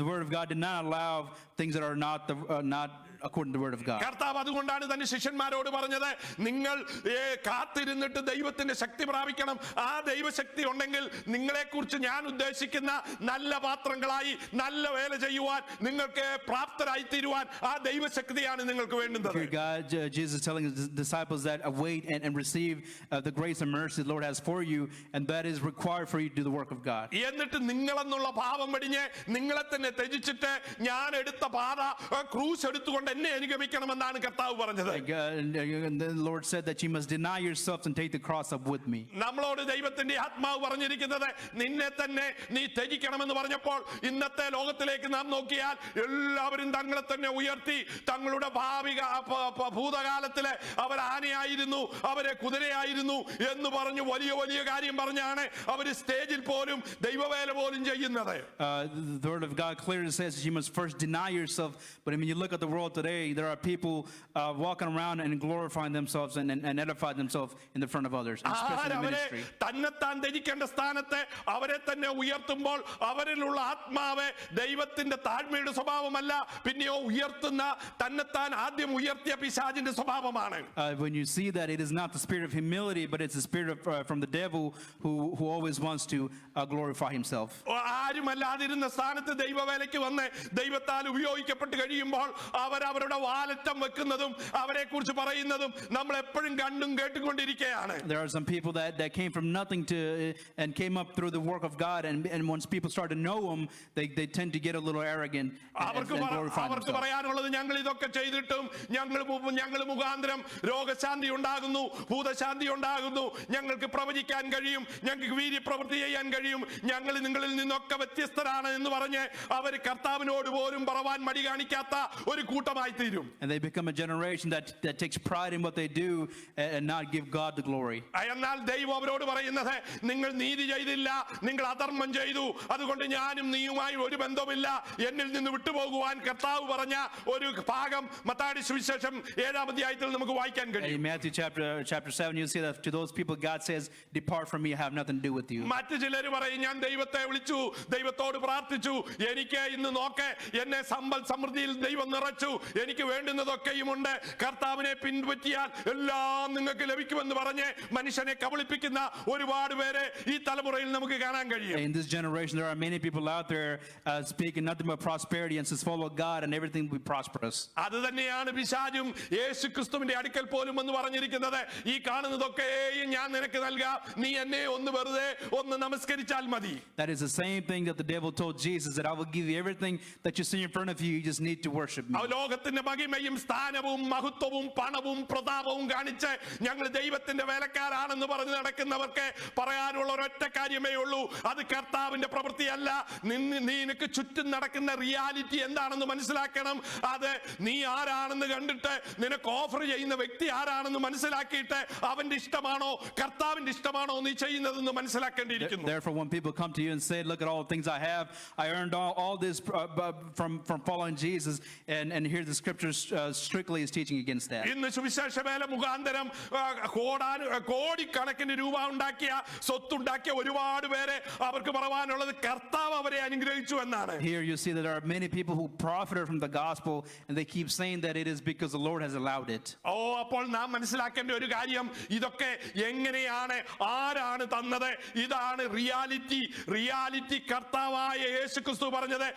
The word of God did not allow things that are not according to the word of God. കർത്താവ് അതുകൊണ്ടാണ് തന്റെ ശിഷ്യന്മാരോട് പറഞ്ഞത്, നിങ്ങൾ കാത്തിരുന്നിട്ട് ദൈവത്തിന്റെ ശക്തി പ്രാപിക്കണം. ആ ദൈവശക്തി ഉണ്ടെങ്കിൽ നിങ്ങളെക്കുറിച്ച് ഞാൻ ഉദ്ദേശിക്കുന്ന നല്ല പാത്രങ്ങളായി നല്ല വേല ചെയ്യുവാൻ നിങ്ങൾക്ക് പ്രാപ്തരായി തീരുവാൻ ആ ദൈവശക്തിയാണ് നിങ്ങൾക്ക് വേണ്ടുന്നത്. Jesus is telling his disciples that await and receive the grace and mercy the Lord has for you, and that is required for you to do the work of God. എന്നിട്ട് നിങ്ങളെന്നുള്ള ഭാവം വെടിഞ്ഞ് നിങ്ങളെ തന്നെ ത്യജിച്ചിട്ട് ഞാൻ എടുത്ത പാത ക്രൂശ് എടുത്തുകൊണ്ട് എന്നെ അനുഗമിക്കണമെന്നാണ് കർത്താവ് പറഞ്ഞത്. The Lord said that you must deny yourselves and take the cross up with me. നമ്മളോട് ദൈവത്തിന്റെ ആത്മാവ് പറഞ്ഞിരിക്കുന്നത് നിന്നെ തന്നെ നീ ത്യജിക്കണമെന്ന് പറഞ്ഞപ്പോൾ ഇന്നത്തെ ലോകത്തിലേക്ക് നാം നോക്കിയാൽ എല്ലാവരും തങ്ങളെ തന്നെ ഉയർത്തി തങ്ങളുടെ ഭൂതകാലത്തിലെ അവർ ആനയായിരുന്നു, അവരെ കുതിരയായിരുന്നു എന്ന് പറഞ്ഞു വലിയ വലിയ കാര്യം പറഞ്ഞാണ് അവർ സ്റ്റേജിൽ പോലും ദൈവവേല പോലും ചെയ്യുന്നത്. The word of God clearly says that you must first deny yourself, but when you look at the world today, there are people walking around and glorifying themselves and edifying themselves in the front of others, especially in ministry. തന്നെത്താൻ ത്യജിക്കേണ്ട സ്ഥാനത്ത് അവരെ തന്നെ ഉയർത്തുമ്പോൾ അവരിലുള്ള ആത്മാവ് ദൈവത്തിന്റെ താഴ്മയുടെ സ്വഭാവമല്ല, പിന്നെയോ ഉയർത്തുന്ന തന്നെത്താൻ ആദ്യം ഉയർത്തിയ പിശാചിന്റെ സ്വഭാവമാണ്. When you see that, it is not the spirit of humility, but it's the spirit from the devil who always wants to glorify himself. ആരുമല്ലാതിരുന്ന സ്ഥാനത്ത് ദൈവവേലയ്ക്ക് വന്ന് ദൈവത്താൽ ഉപയോഗിക്കപ്പെട്ട് കഴിയുമ്പോൾ അവരവരുടെ വാലറ്റം വെക്കുന്നതും അവരെ കുറിച്ച് പറയുന്നതും നമ്മൾ എപ്പോഴും കണ്ടും കേട്ടുകൊണ്ടിരിക്കുകയാണ്. There are some people that came from nothing and came up through the work of God, and once people start to know him, they tend to get a little arrogant and glorify അവർക്ക് പറയാനുള്ളത്, ഞങ്ങൾ ഇതൊക്കെ ചെയ്തിട്ടും ഞങ്ങൾ മുഖാന്തരം രോഗശാന്തി ഉണ്ടാകുന്നു, ഭൂതശാന്തി ഉണ്ടാകുന്നു, ഞങ്ങൾക്ക് പ്രവചിക്കാൻ കഴിയും, ഞങ്ങൾക്ക് വീര്യപ്രവൃത്തി ചെയ്യാൻ കഴിയും, ഞങ്ങൾ നിങ്ങളിൽ നിന്നൊക്കെ വ്യത്യസ്തരാണ് എന്ന് പറഞ്ഞ് അവർ കർത്താവിനോട് പോലും പറവാൻ മടി കാണിക്കാത്ത ഒരു കൂട്ടമായി തീരും. And they become a generation that takes pride in what they do and not give God the glory. എന്നാൽ ദൈവം അവരോട് പറയുന്നത്, നിങ്ങൾ നീതി ചെയ്തില്ല, നിങ്ങൾ അധർമ്മം ചെയ്തു, അതുകൊണ്ട് ഞാനും നീയുമായി ഒരു ബന്ധവുമില്ല, എന്നിൽ നിന്ന് വിട്ടുപോകുവാൻ കർത്താവ് പറഞ്ഞ ഒരു ഭാഗം മത്തായിയുടെ സുവിശേഷം 7-ാം അധ്യായത്തിൽ നമുക്ക് വായിക്കാൻ കഴിയും. In Matthew chapter 7, you see that to those people God says, depart from me, I have nothing to do with you. മറ്റു ചിലർ പറയും, ഞാൻ ദൈവത്തെ വിളിച്ചു, ദൈവത്തോട് പ്രാർത്ഥിച്ചു, എനിക്ക് ഇന്ന് നോക്ക് എന്നെ സമ്പൽ സമൃദ്ധിയിൽ ദൈവം നിറച്ചു, എനിക്ക് വേണ്ടുന്നതൊക്കെയുമുണ്ട്, കർത്താവിനെ പിൻപറ്റിയാൽ എല്ലാം നിങ്ങൾക്ക് ലഭിക്കുമെന്ന് പറഞ്ഞ് മനുഷ്യനെ കബളിപ്പിക്കുന്ന ഒരുപാട് പേരെ ഈ തലമുറയിൽ നമുക്ക് കാണാൻ കഴിയും. In this generation there are many people out there speaking nothing but prosperity and says follow God and everything will be prosperous. അത് തന്നെയാണ് പിശാചും യേശുക്രിസ്തുവിന്റെ അടുക്കൽ പോലും എന്ന് പറഞ്ഞിരിക്കുന്നത്, ഈ കാണുന്നതൊക്കെയും ഞാൻ നിനക്ക് നൽകാം, നീ എന്നെ ഒന്ന് വെറുതെ ഒന്ന് നമസ്കരിച്ചാൽ മതി. That is the same thing that the devil told Jesus, that I will give you everything that you see in front of you, you just need to worship me. ലോകത്തിന്റെ മഹിമയും സ്ഥാനവും മഹത്വവും പണവും പ്രതാപവും കാണിച്ച് ഞങ്ങൾ ദൈവത്തിന്റെ വേലക്കാരാണെന്ന് പറഞ്ഞു നടക്കുന്നവർക്ക് പറയാനുള്ള ഒരൊറ്റ കാര്യമേ ഉള്ളൂ, അത് കർത്താവിന്റെ പ്രവൃത്തിയല്ല. നിനക്ക് ചുറ്റും നടക്കുന്ന റിയാലിറ്റി എന്താണെന്ന് മനസ്സിലാക്കണം. അത് നീ ആരാണെന്ന് കണ്ടിട്ട് നിനക്ക് ഓഫർ ചെയ്യുന്ന വ്യക്തി ആരാണെന്ന് മനസ്സിലാക്കിയിട്ട് അവന്റെ ഇഷ്ടമാണോ കർത്താവിന്റെ ഇഷ്ടമാണോ നീ ചെയ്യുന്നതെന്ന് മനസ്സിലാക്കേണ്ടിയിരിക്കുന്നു. Therefore when people come to you and say, look at all the things I have, I earned all this from following Jesus, and here's here the scriptures strictly is teaching against that. ഇന്ന് സുവിശേഷ വേല മുഖാന്തരം കോടിക്കണക്കിന് രൂപ ഉണ്ടാക്കിയ സ്വത്തുണ്ടാക്കിയ ഒരുപാട് പേരെ അവർക്ക് പറയാനുള്ളത് കർത്താവ് അവരെ അനുഗ്രഹിച്ചു എന്നാണ്. Here you see that there are many people who profited from the gospel, and they keep saying that it is because the Lord has allowed it. അപ്പോൾ നാം മനസ്സിലാക്കേണ്ട ഒരു കാര്യം, ഇതൊക്കെ എങ്ങനെയാണ്, ആരാണ് തന്നത്? ഇതാണ് റിയാലിറ്റി. കർത്താവായ യേശുക്രിസ്തു പറഞ്ഞത്,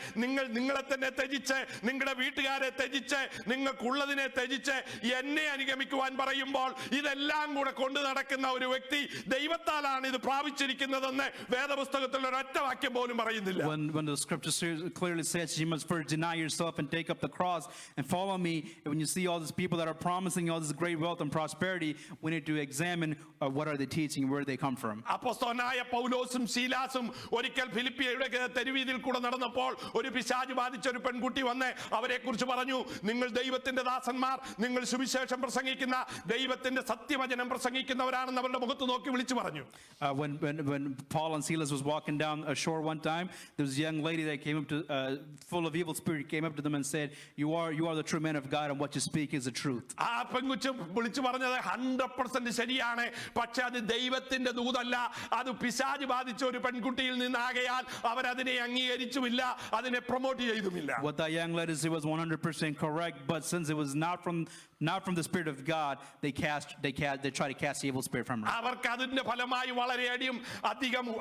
നിങ്ങളെ തന്നെ ത്യജിച്ച്, നിങ്ങളുടെ വീട്ടുകാരെ ത്യജിച്ച്, നിങ്ങൾക്കുള്ളതിനെ ത്യജിച്ച് എന്നെ അനുഗമിക്കുവാൻ പറയുമ്പോൾ ഇതെല്ലാം കൂടെ കൊണ്ടു നടക്കുന്ന ഒരു വ്യക്തി ദൈവത്താലാണ് ഇത് പ്രാപിച്ചിരിക്കുന്നതെന്ന് വേദപുസ്തകത്തിൽ ഒരൊറ്റ വാക്യം പോലും പറയുന്നില്ല. When the scripture clearly says you must first deny yourself and take up the cross and follow me, and when you see all these people that are promising all this great wealth and prosperity, we need to examine what are they teaching, where they come from. അപ്പോസ്തലനായ പൗലോസും ശീലാസും ഒരിക്കൽ ഫിലിപ്പിയുടെ തെരുവീതിയിൽ കൂടെ നടന്നപ്പോൾ ഒരു പിശാച് ബാധിച്ച ഒരു പെൺകുട്ടി വന്ന് അവരെ കുറിച്ച് പറഞ്ഞു, നിങ്ങൾ ദൈവത്തിന്റെ ദാസന്മാർ, നിങ്ങൾ സുവിശേഷം പ്രസംഗിക്കുന്ന ദൈവത്തിന്റെ സത്യവചനം പ്രസംഗിക്കുന്നവരാണെന്ന് അവരുടെ മുഖത്ത് നോക്കി വിളിച്ചു പറഞ്ഞു. When Paul and Silas was walking down a shore one time, there was a young lady that came up to full of evil spirit, came up to them and said, you are the true man of God, and what you speak is the truth. ആ പെൺകുട്ടി വിളിച്ചു പറഞ്ഞത് 100% ശരിയാണ്, പക്ഷെ അത് ദൈവത്തിന്റെ ദൂതല്ല, അത് പിശാച് ബാധിച്ച ഒരു പെൺകുട്ടിയിൽ നിന്നാകയാൽ അവരതിനെ അംഗീകരിച്ചുമില്ല, അതിനെ promote ചെയ്തുമില്ല. What that young lady said was 100% correct, but since it was not from the Spirit of God, they try to cast the evil spirit from her. അവർക്ക് അതിന്റെ ഫലമായി വളരെയധികം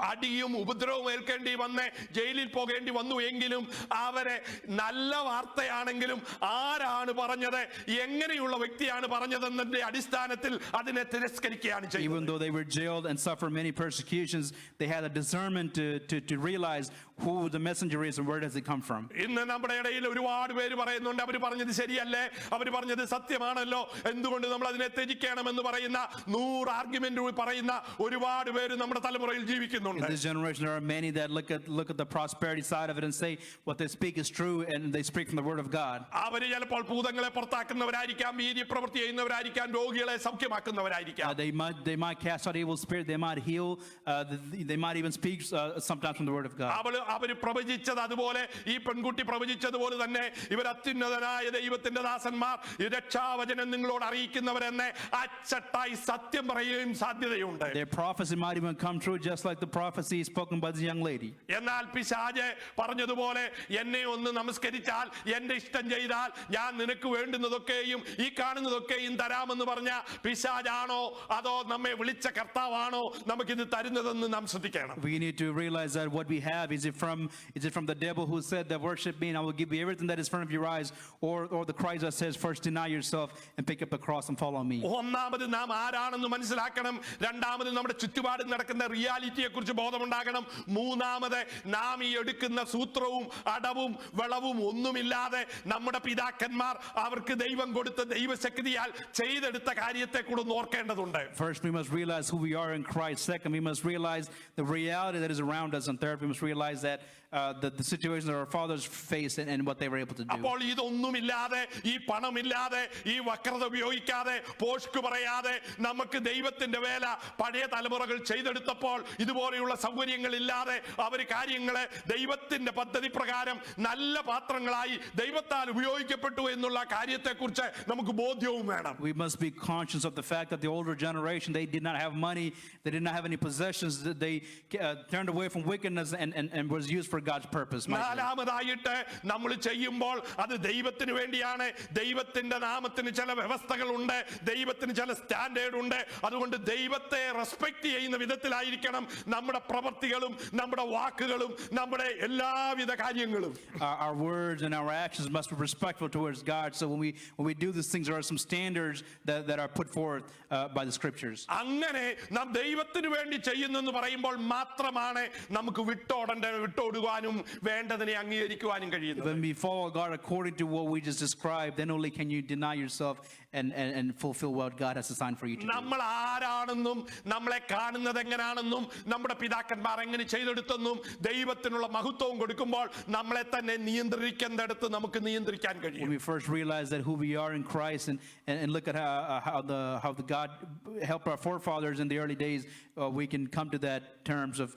അടിയും ഉപദ്രവവും ഏൽക്കേണ്ടി വന്ന് ജയിലിൽ പോകേണ്ടി വന്നു. എങ്കിലും അവരെ നല്ല വാർത്തയാണെങ്കിലും ആരാണ് പറഞ്ഞത്, എങ്ങനെയുള്ള വ്യക്തിയാണ് പറഞ്ഞതെന്നതിന്റെ അടിസ്ഥാനത്തിൽ അതിനെ തിരസ്കരിക്കുകയാണ് ചെയ്യുന്നത്. Even though they were jailed and suffered many persecutions, they had a discernment to realize who the messenger is and where does it come from. ഇന്ന് നമ്മുടെ ഇടയിൽ ഒരുപാട് പേര് പറയുന്നുണ്ട്, അവർ പറഞ്ഞത് ശരിയല്ലേ, അവർ പറഞ്ഞത് സത്യമാണല്ലോ, എന്തുകൊണ്ട് നമ്മൾ അതിനെ ത്യജിക്കണമെന്ന് പറയുന്ന 100 ആർഗ്യുമെന്റ് പറയുന്ന ഒരുപാട് പേര് നമ്മുടെ തലമുറയിൽ ജീവിക്കുന്നുണ്ട്. In this generation there are many that look at the prosperity side of it and say what they speak is true, and they speak from the word of God. അവര് ചിലപ്പോൾ ഭൂതങ്ങളെ പുറത്താക്കുന്നവരായിരിക്കാം, വീര്യപ്രവൃത്തി ചെയ്യുന്നവരായിരിക്കാം, രോഗികളെ സൗഖ്യമാക്കുന്നവരായിരിക്കാം. They might cast out evil spirit, they might heal, they might even speak sometimes from the word of God. അവര് പ്രവചിച്ചത് അതുപോലെ, ഈ പെൺകുട്ടി പ്രവചിച്ചതുപോലെ തന്നെ ഇവർ അത്യുന്നതനായ ദൈവത്തിന്റെ ദാസന്മാർ, രക്ഷാവചനം നിങ്ങളോട് അറിയിക്കുന്നവരെന്ന് അച്ചട്ടായി സത്യം പറയുകയും സാധ്യതയുണ്ട്. Their prophecy might even come true, just like the prophecy spoken by this young lady. എന്നാൽ പിശാച് പറഞ്ഞതുപോലെ, എന്നെ ഒന്ന് നമസ്കരിച്ചാൽ, എന്റെ ഇഷ്ടം ചെയ്താൽ ഞാൻ നിനക്ക് വേണ്ടുന്നതൊക്കെയും ഈ കാണുന്നതൊക്കെയും തരാമെന്ന് പറഞ്ഞ പിശാചാണോ അതോ നമ്മെ വിളിച്ച കർത്താവാണോ നമുക്കിത് തരുന്നതെന്ന് നാം ശ്രദ്ധിക്കണം. We need to realize that what we have, is it from the devil who said that worship me and I will give you everything that is in front of your eyes, or the Christ that says first deny yourself and pick up the cross and follow me. ഒന്നാമത് നാം ആരാണെന്ന് മനസ്സിലാക്കണം, രണ്ടാമത് നമ്മുടെ ചുറ്റുപാടും നടക്കുന്ന റിയാലിറ്റിയെ കുറിച്ച് ബോധമുണ്ടാകണം, മൂന്നാമത് നാം ഈ എടുക്കുന്ന സൂത്രവും അടവും വളവും ഒന്നുമില്ലാതെ നമ്മുടെ പിതാക്കന്മാർ അവർക്ക് ദൈവം കൊടുത്ത ദൈവശക്തിയാൽ ചെയ്തെടുത്ത കാര്യത്തെ കൂടെ ഓർക്കേണ്ടതുണ്ട്. First we must realize who we are in Christ. Second, we must realize the reality that is around us, and third, we must realize that the situations that our fathers faced and what they were able to do. അപ്പോൾ ഇതൊന്നുമില്ലാതെ, ഈ പണമില്ലാതെ, ഈ വക്രത ഉപയോഗിക്കാതെ, പോഷ്ക് പറയാതെ നമുക്ക് ദൈവത്തിന്റെ വേല പഴയ തലമുറകൾ ചെയ്തെടുത്തപ്പോൾ ഇതുപോലെയുള്ള സൗകര്യങ്ങളില്ലാതെ അവർ കാര്യങ്ങളെ ദൈവത്തിന്റെ പദ്ധതി പ്രകാരം നല്ല പാത്രങ്ങളായി ദൈവത്താൽ ഉപയോഗിക്കപ്പെട്ടു എന്നുള്ള കാര്യത്തെക്കുറിച്ച് നമുക്ക് ബോധ്യവും വേണം. We must be conscious of the fact that the older generation, they did not have money, they did not have any possessions, they turned away from wickedness and was used for God's purpose. നാലാമതായിട്ട് നമ്മൾ ചെയ്യുമ്പോൾ അത് ദൈവത്തിന് വേണ്ടിയാണ്. ദൈവത്തിന്റെ നാമത്തിന് ചില വ്യവസ്ഥകളുണ്ട്, ദൈവത്തിന് ചില സ്റ്റാൻഡേർഡ് ഉണ്ട്. അതുകൊണ്ട് ദൈവത്തെ റെസ്പെക്ട് ചെയ്യുന്ന വിധത്തിലായിരിക്കണം നമ്മുടെ പ്രവൃത്തികളും നമ്മുടെ വാക്കുകളും നമ്മുടെ എല്ലാവിധ കാര്യങ്ങളും. Our words and our actions must be respectful towards God. So when we do these things, there are some standards that are put forth by the scriptures. അങ്ങനെ നാം ദൈവത്തിന് വേണ്ടി ചെയ്യുന്നെന്ന് പറയുമ്പോൾ മാത്രമാണ് നമുക്ക് വിട്ടോടുവാനും വേണ്ടതിനെ അംഗീകരിക്കുവാനും കഴിയുന്നത്. When we follow God according to what we just described, then only can you deny yourself and fulfill what God has assigned for you to do. നമ്മൾ ആരാണെന്നും നമ്മളെ കാണുന്നത് എങ്ങനെയാണെന്നും നമ്മുടെ പിതാക്കന്മാർ എങ്ങനെ ചെയ്തെടുത്തെന്നും ദൈവത്തിനുള്ള മഹത്വവും കൊടുക്കുമ്പോൾ നമ്മളെ തന്നെ നിയന്ത്രിക്കേണ്ടടുത്ത് നമുക്ക് നിയന്ത്രിക്കാൻ കഴിയും. When we first realize that who we are in Christ and look at how the God helped our forefathers in the early days, we can come to that terms of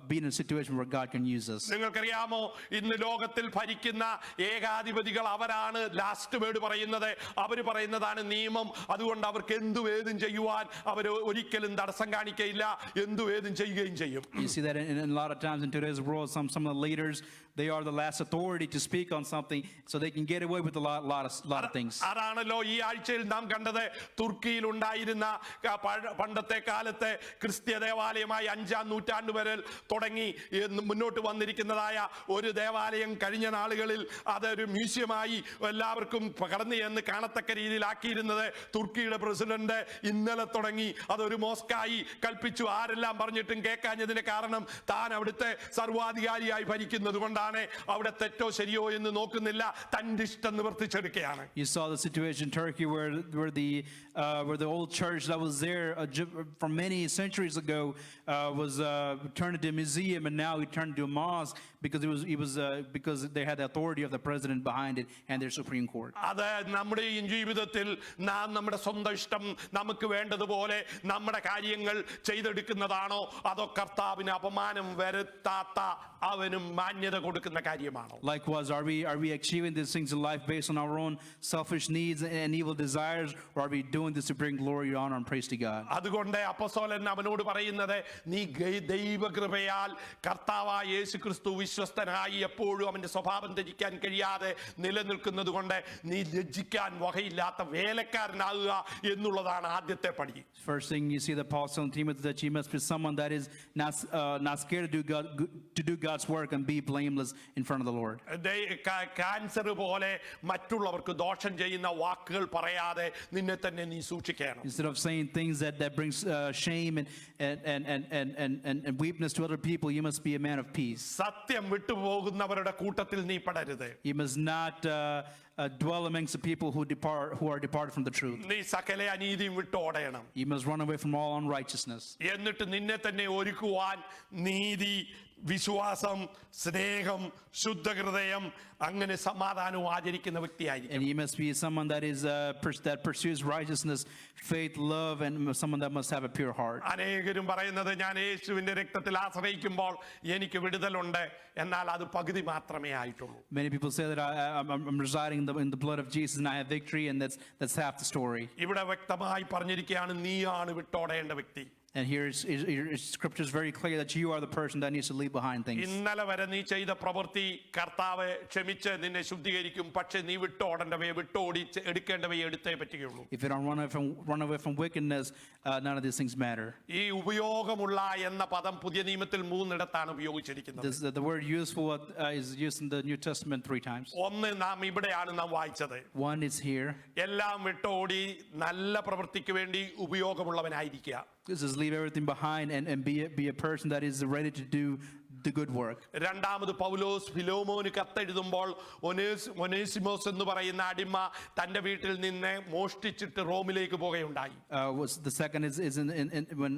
being in a situation where God can use us. നിങ്ങൾക്കറിയാമോ ഇന്ന് ലോകത്തിൽ ഭരിക്കുന്ന ഏകാധിപതികൾ അവരാണ് last word പറയുന്നത്. അവർ പറയുന്നതാണ് നിയമം. അതുകൊണ്ട് അവർക്ക് എന്തുവേതും ചെയ്യുവാൻ അവർ ഒരിക്കലും തടസ്സം കാണിക്കയില്ല, എന്തുവേതും ചെയ്യുകയും ചെയ്യും. You see that in a lot of times in today's world, some of the leaders, they are the last authority to speak on something, so they can get away with a lot of things. അതാണല്ലോ ഈ ആഴ്ചയിൽ നാം കണ്ടത്. തുർക്കിയിൽ ഉണ്ടായിരുന്ന പണ്ടത്തെ കാലത്തെ ക്രിസ്ത്യ ദേവാലയമായി 5-ാം നൂറ്റാണ്ട് വരെ തുടങ്ങി മുന്നോട്ട് വന്നിരിക്കുന്നതായ ഒരു ദേവാലയം കഴിഞ്ഞ നാളുകളിൽ അതൊരു മ്യൂസിയമായി എല്ലാവർക്കും കടന്നു എന്ന് കാണത്തക്ക രീതിയിലാക്കിയിരുന്നത് തുർക്കിയുടെ പ്രസിഡന്റ് ഇന്നലെ തുടങ്ങി അതൊരു മോസ്കായി കൽപ്പിച്ചു. ആരെല്ലാം പറഞ്ഞിട്ടും കേൾക്കാഞ്ഞതിന് കാരണം താൻ അവിടുത്തെ സർവാധികാരിയായി ഭരിക്കുന്നത് കൊണ്ടാണ്. അവിടെ തെറ്റോ ശരിയോ എന്ന് നോക്കുന്നില്ല, തന്റെ ഇഷ്ടം നിവർത്തിച്ചെടുക്കുകയാണ്. You saw the situation in Turkey where the old church that was there from many centuries ago was turned into a museum, and now it turned into a mosque because they had the authority of the president behind it and their Supreme Court. അത് നമ്മുടെ ഈ ജീവിതത്തിൽ നാം നമ്മുടെ സ്വന്തം ഇഷ്ടം നമുക്ക് വേണ്ടതുപോലെ നമ്മുടെ കാര്യങ്ങൾ ചെയ്തെടുക്കുന്നതാണോ അതോ കർത്താവിന് അപമാനം വരുത്താത്ത അവനും മാന്യത കൊടുക്കുന്ന കാര്യമാണോ? Likewise, are we achieving these things in life based on our own selfish needs and evil desires, or are we doing this to bring glory, honor, and praise to God? അതുകൊണ്ട് അപ്പോസ്തലൻ അവനോട് പറയുന്നത്, നീ ദൈവകൃപയാൽ കർത്താവായ യേശുക്രിസ്തു വിശ്വസ്തനായി എപ്പോഴും അവന്റെ സ്വഭാവം ത്യജിക്കാൻ കഴിയാതെ നിലനിൽക്കുന്നത് കൊണ്ട് നീ ലജ്ജിക്കാൻ വകയില്ലാത്ത വേലക്കാരനാകുക എന്നുള്ളതാണ് ആദ്യത്തെ പടി. First thing you see that Paul telling Timothy that you must be someone that is not scared to do God's work and be blameless in front of the Lord. Cancer പോലെ മറ്റുള്ളവർക്ക് ദോഷം ചെയ്യുന്ന വാക്കുകൾ പറയാതെ നിന്നെ തന്നെ നീ സൂക്ഷിക്കണം. Instead of saying things that brings shame and weakness to other people, you must be a man of peace. സത്യം വിട്ടുപോകുന്നവരുടെ കൂട്ടത്തിൽ നീ പെടരുത്. You must not dwell amongst the people who are departed from the truth. നീ സകല അനീതിയും വിട്ട് ഓടണം. You must run away from all unrighteousness. എന്നിട്ട് നിന്നെ തന്നെ ഒരുക്കുവാൻ നീതി, വിശ്വാസം, സ്നേഹം, ശുദ്ധഹൃദയം, അങ്ങനെ സമാധാനവും ആചരിക്കുന്ന വ്യക്തിയായിരിക്കും. And you must be someone that is that pursues righteousness, faith, love, and someone that must have a pure heart. അനേകരും പറയുന്നത്, ഞാൻ യേശുവിന്റെ രക്തത്തിൽ ആശ്രയിക്കുമ്പോൾ എനിക്ക് വിടുതലുണ്ട്, എന്നാൽ അത് പകുതി മാത്രമേ ആയിട്ടുള്ളൂ. Many people say that I'm residing in the blood of Jesus and I have victory, and that's half the story. ഇവിടെ വ്യക്തമായി പറഞ്ഞിരിക്കുകയാണ്, നീയാണ് വിട്ടോടേണ്ട വ്യക്തി. And here scripture is very clear that you are the person that needs to leave behind things. ഇന്നലെ വരെ നീ ചെയ്ത പ്രവൃത്തി കർത്താവ് ക്ഷമിച്ച് നിന്നെ ശുദ്ധീകരിക്കും. പക്ഷേ നീ വിട്ടോടേണ്ടവയെ വിട്ടോടി എടുക്കേണ്ടവയെ എടുത്തേ പറ്റുകയുള്ളൂ. If you don't run away from wickedness, none of these things matter. ഈ ഉപയോഗമുള്ള എന്ന പദം പുതിയ നിയമത്തിൽ 3 ഇടത്താണ് ഉപയോഗിച്ചിരിക്കുന്നത്. The word useful is used in the New Testament 3 times. ഒന്ന് നാം ഇവിടെയാണ് നാം വായിച്ചത്. One is here. എല്ലാം വിട്ടോടി നല്ല പ്രവൃത്തിക്ക് വേണ്ടി ഉപയോഗമുള്ളവനായിരിക്കുക. This is leave everything behind and be a person that is ready to do the good work. രണ്ടാമത് പൗലോസ് ഫിലോമോന് കത്തെഴുതുമ്പോൾ ഒനേസിമോസ് എന്ന് പറയുന്ന അടിമ തന്റെ വീട്ടിൽ നിന്ന് മോഷ്ടിച്ചിട്ട് റോമിലേക്ക് പോകുകയുണ്ടായി. The second is when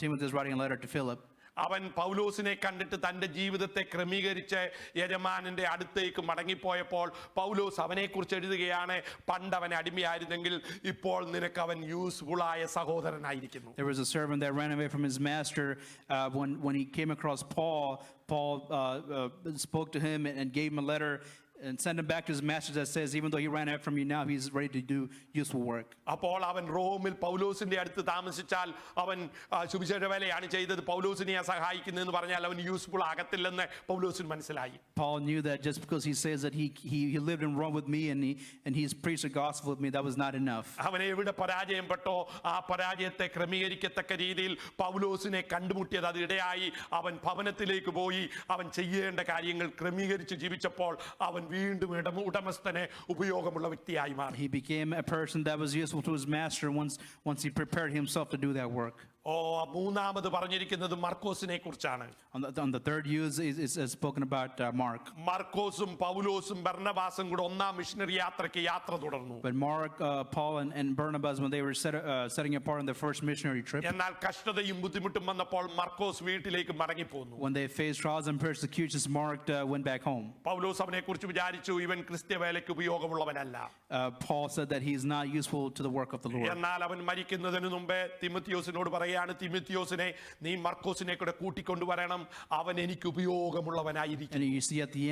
Timothy is writing a letter to Philip. അവൻ പൗലോസിനെ കണ്ടിട്ട് തന്റെ ജീവിതത്തെ ക്രമീകരിച്ച് യജമാനന്റെ അടുത്തേക്ക് മടങ്ങിപ്പോയപ്പോൾ പൗലോസ് അവനെക്കുറിച്ച് എഴുതുകയാണ്, പണ്ട് അവൻ അടിമയായിരുന്നെങ്കിൽ ഇപ്പോൾ നിനക്ക് അവൻ യൂസ്ഫുൾ ആയ സഹോദരനായിരിക്കുന്നു. There was a servant that ran away from his master. When he came across Paul spoke to him and gave him a letter and send him back to his master that says, even though he ran out from you, now he's ready to do useful work. അപ്പോൾ അവൻ റോമിൽ പൗലോസിന്റെ അടുത്ത് താമസിച്ചാൽ അവൻ സുവിശേഷ വേലയാണ് ചെയ്തത്, പൗലോസിനെ സഹായിക്കുന്നതെന്ന് പറഞ്ഞാൽ അവൻ യൂസ്ഫുൾ ആകത്തില്ലെന്ന് പൗലോസിന് മനസ്സിലായി. Paul knew that just because he says that he lived in Rome with me and he's preached the gospel with me, that was not enough. അവൻ എവിടെ പരാജയപ്പെട്ടോ ആ പരാജയത്തെ ക്രമീകരിക്കത്തക്ക രീതിയിൽ പൗലോസിനെ കണ്ടുമുട്ടിയത് അത് ഇടയായി. അവൻ ഭവനത്തിലേക്ക് പോയി അവൻ ചെയ്യേണ്ട കാര്യങ്ങൾ ക്രമീകരിച്ച് ജീവിച്ചപ്പോൾ അവൻ വീണ്ടും ഉടമസ്ഥനെ ഉപയോഗമുള്ള വ്യക്തിയായി മാറി. He became a person that was useful to his master once he prepared himself to do that work. മൂന്നാമത് പറഞ്ഞിരിക്കുന്നത് മർക്കോസിനെ കുറിച്ചാണ്. On the third use is spoken about Mark. മർക്കോസും പൗലോസും ബർന്നബാസും കൂടെ ഒന്നാം മിഷണറി യാത്രയ്ക്ക് യാത്ര തുടർന്നു. But Mark, Paul and Barnabas, when they were setting apart on their first missionary trip, എന്നാൽ കഷ്ടതയും ബുദ്ധിമുട്ടും വന്നപ്പോൾ മർക്കോസ് വീട്ടിലേക്ക് മടങ്ങിപ്പോന്നു. when they faced trials and persecutions, Mark went back home. പൗലോസ് അവനെ കുറിച്ച് വിചാരിച്ചു, ഇവൻ ക്രിസ്ത്യ വേലയ്ക്ക് ഉപയോഗമുള്ളവനല്ല. Paul said that he is not useful to the work of the Lord. എന്നാൽ അവൻ മരിക്കുന്നതിന് മുമ്പേ തിമോത്തിയോസിനോട് പറയാ, പറയാണ്, തിമോത്തിയോസിനെ നീ മർക്കോസിനെ കൂടെ കൂട്ടിക്കൊണ്ടുവരണം, അവൻ എനിക്ക് ഉപയോഗമുള്ളവനായിരിക്കും. And you see at the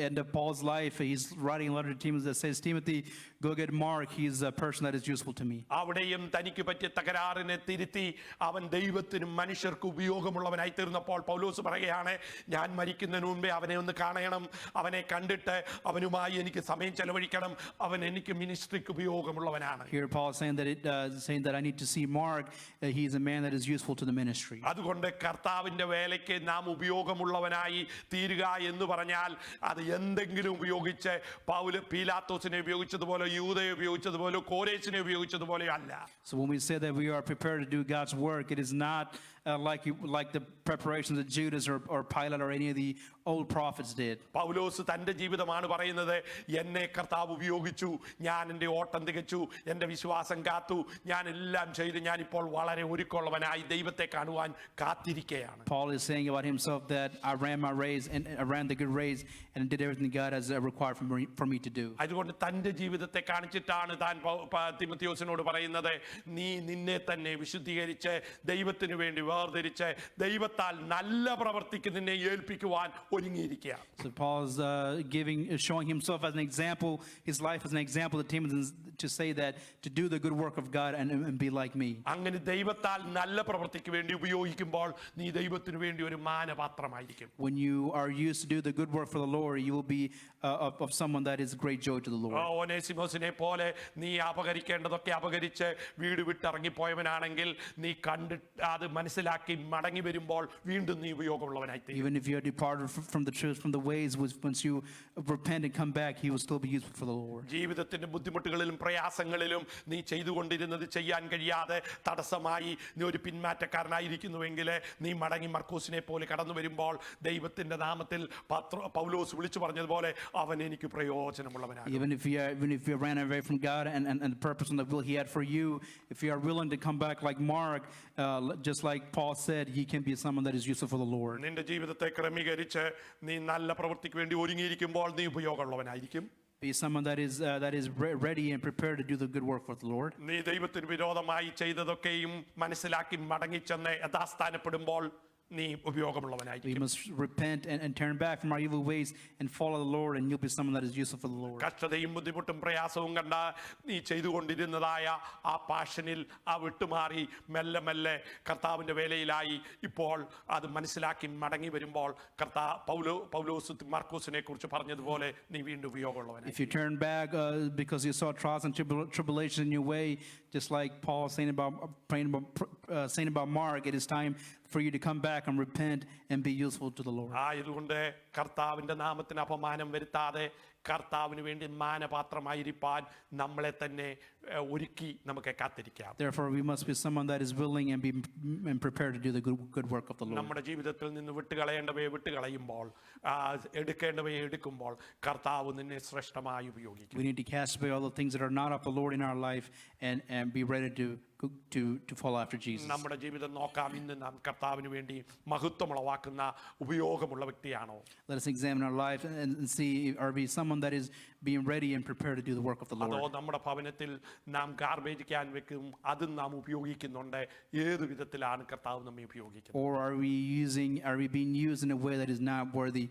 end of Paul's life, he's writing a letter to Timothy that says, Timothy, go get Mark. He's a person that is useful to me. അവിടെയും തനിക്ക് പറ്റിയ തകരാറിനെ തിരുത്തി അവൻ ദൈവത്തിനും മനുഷ്യർക്ക് ഉപയോഗമുള്ളവനായി തീർന്നപ്പോൾ പൗലോസ് പറയുകയാണ്, ഞാൻ മരിക്കുന്നതിന് മുമ്പേ അവനെ ഒന്ന് കാണണം, അവനെ കണ്ടിട്ട് അവനുമായി എനിക്ക് സമയം ചെലവഴിക്കണം, അവൻ എനിക്ക് മിനിസ്ട്രിക്ക് ഉപയോഗമുള്ളവനാണ്. Here Paul is saying that I need to see Mark. He's a man that is useful to the ministry. അതുകൊണ്ട് കർത്താവിന്റെ വേലയ്ക്ക് നാം ഉപയോഗമുള്ളവനായി തീരുക എന്ന് പറഞ്ഞാൽ അത് എന്തെങ്കിലും ഉപയോഗിച്ച് പീലാത്തോസിനെ ഉപയോഗിച്ചതുപോലെ, യൂദയെ ഉപയോഗിച്ചതുപോലെ, കോരേശിനെ ഉപയോഗിച്ചതുപോലെ അല്ല. So when we say that we are prepared to do God's work, it is not like the preparations that Judas or Pilate or any of the old prophets did. പൗലോസ് തന്റെ ജീവിതമാണ് പറയുന്നത്, എന്നെ കർത്താവ് ഉപയോഗിച്ചു, ഞാൻ എൻ്റെ ഓട്ടം തികച്ചു, എൻ്റെ വിശ്വാസം കാത്തു, ഞാൻ എല്ലാം ചെയ്ത് ഞാനിപ്പോൾ വളരെ ഒരുക്കമുള്ളവനായി ദൈവത്തെ കാണുവാൻ കാത്തിരിക്കുകയാണ്. Paul is saying about himself that I ran my race and I ran the good race and did everything God has required for me to do. അതുകൊണ്ട് തന്റെ ജീവിതത്തെ കാണിച്ചിട്ടാണ് താൻ തിമോത്തിയോസിനോട് പറയുന്നത്, നീ നിന്നെ തന്നെ വിശുദ്ധീകരിച്ച് ദൈവത്തിന് വേണ്ടി വേർതിരിച്ച് ദൈവത്താൽ നല്ല പ്രവൃത്തിക്ക് നിന്നെ ഏൽപ്പിക്കുവാൻ ഒരുങ്ങിയിരിക്കുക. So Paul's showing himself as an example, his life as an example to Timothy, to say that to do the good work of God and be like me. അങ്ങനെ ദൈവത്താൽ നല്ല പ്രവൃത്തിക്ക് വേണ്ടി ഉപയോഗിക്കുമ്പോൾ നീ ദൈവത്തിന് വേണ്ടി ഒരു മാനപാത്രമായിരിക്കും. When you are used to do the good work for the Lord, you will be of someone that is great joy to the Lord. ഓനേസിമോസിനെ പോലെ നീ അപകരിക്കേണ്ടതൊക്കെ അപകരിച്ച് വീട് വിട്ടിറങ്ങിപ്പോയവനാണെങ്കിൽ നീ കണ്ടിട്ട് അത് മനസ്സിലാക്കി മടങ്ങി വരുമ്പോൾ വീണ്ടും നീ ഉപയോഗമുള്ളവനായി തീരും. Even if you are departed from the truth, from the ways, once you repent and come back, he will still be useful for the Lord. ജീവിതത്തിന്റെ ബുദ്ധിമുട്ടുകളിലും പ്രയാസങ്ങളിലും നീ ചെയ്തുകൊണ്ടിരുന്നത് ചെയ്യാൻ കഴിയാതെ തടസ്സമായി നീ ഒരു പിന്മാറ്റക്കാരനായിരിക്കുന്നുവെങ്കിൽ നീ മടങ്ങി മർക്കോസിനെ പോലെ കടന്നു വരുമ്പോൾ ദൈവത്തിന്റെ നാമത്തിൽ പൗലോസ് വിളിച്ചു പറഞ്ഞതുപോലെ അവൻ എനിക്ക് പ്രയോജനമുള്ളവനാണ്. Even if you ran away from God and the purpose and the will he had for you, if you are willing to come back like Mark, just like Paul said, he can be someone that is useful for the Lord. നിന്റെ ജീവിതത്തെ ക്രമീകരിച്ച് നീ നല്ല പ്രവൃത്തിക്ക് വേണ്ടി ഒരുങ്ങിയിരിക്കുമ്പോൾ നീ ഉപയോഗമുള്ളവനായിരിക്കും. Be someone that is ready and prepared to do the good work for the Lord. നീ ദൈവത്തിന് വിരോധമായി ചെയ്തതൊക്കെയും മനസ്സിലാക്കി മടങ്ങിച്ചെന്ന് യഥാസ്ഥാനപ്പെടുമ്പോൾ നീ ഉപയോഗമുള്ളവനായിരിക്കും. We must repent and turn back from our evil ways and follow the Lord, and you'll be someone that is useful for the Lord. കഷ്ടതയും ബുദ്ധിമുട്ടും പ്രയാസവും കണ്ട നീ ചെയ്തുകൊണ്ടിരുന്നതായ ആ പാഷനിൽ ആ വിട്ടുമാറി മെല്ലെ മെല്ലെ കർത്താവിന്റെ വേലയിലായി ഇപ്പോൾ അത് മനസ്സിലാക്കി മടങ്ങി വരുമ്പോൾ പൗലോസ് മാർക്കോസിനെ കുറിച്ച് പറഞ്ഞതുപോലെ നീ വീണ്ടും ഉപയോഗമുള്ളവനായി. If you turn back because you saw trials and tribulation in your way, just like Paul saying about Mark, it is time for you to come back and repent and be useful to the Lord. ആയതുകൊണ്ട് കർത്താവിന്റെ നാമത്തിന് അപമാനം വരുത്താതെ കർത്താവിന് വേണ്ടി മാനപാത്രമായിരിക്കാൻ നമ്മളെ തന്നെ ഒരുക്കി നമുക്ക് കാത്തിരിക്കാം. Therefore we must be someone that is willing and prepared to do the good work of the Lord. നമ്മുടെ ജീവിതത്തിൽ നിന്ന് വിട്ടുകളയേണ്ടവയെ വിട്ടുകളയുമ്പോൾ എടുക്കേണ്ടവയെ എടുക്കുമ്പോൾ കർത്താവ് നിന്നെ ശ്രേഷ്ഠമായി ഉപയോഗിക്കും. We need to cast away all the things that are not of the Lord in our life and be ready to follow after Jesus. നമ്മുടെ ജീവിതം നോക്കാം, ഇന്ന് നാം കർത്താവിന് വേണ്ടി മഹത്വമുളവാക്കുന്ന ഉപയോഗമുള്ള വ്യക്തിയാണോ? Let us examine our life and see, are we someone that is being ready and prepared to do the work of the Lord? അതോ നമ്മുടെ ഭവനത്തിൽ നാം ഗാർബേജ് ക്യാൻ വെക്കും, അതും നാം ഉപയോഗിക്കുന്നുണ്ട്, ഏത് വിധത്തിലാണ് കർത്താവ് നമ്മെ ഉപയോഗിക്കുന്നത്? Or are we being used in a way that is not worthy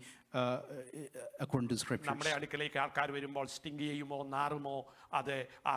according to scriptures? നമ്മുടെ അടുക്കലേക്ക് ആൾക്കാർ വരുമ്പോൾ സ്റ്റിങ് ചെയ്യുമോ നാറുമോ അത് ആ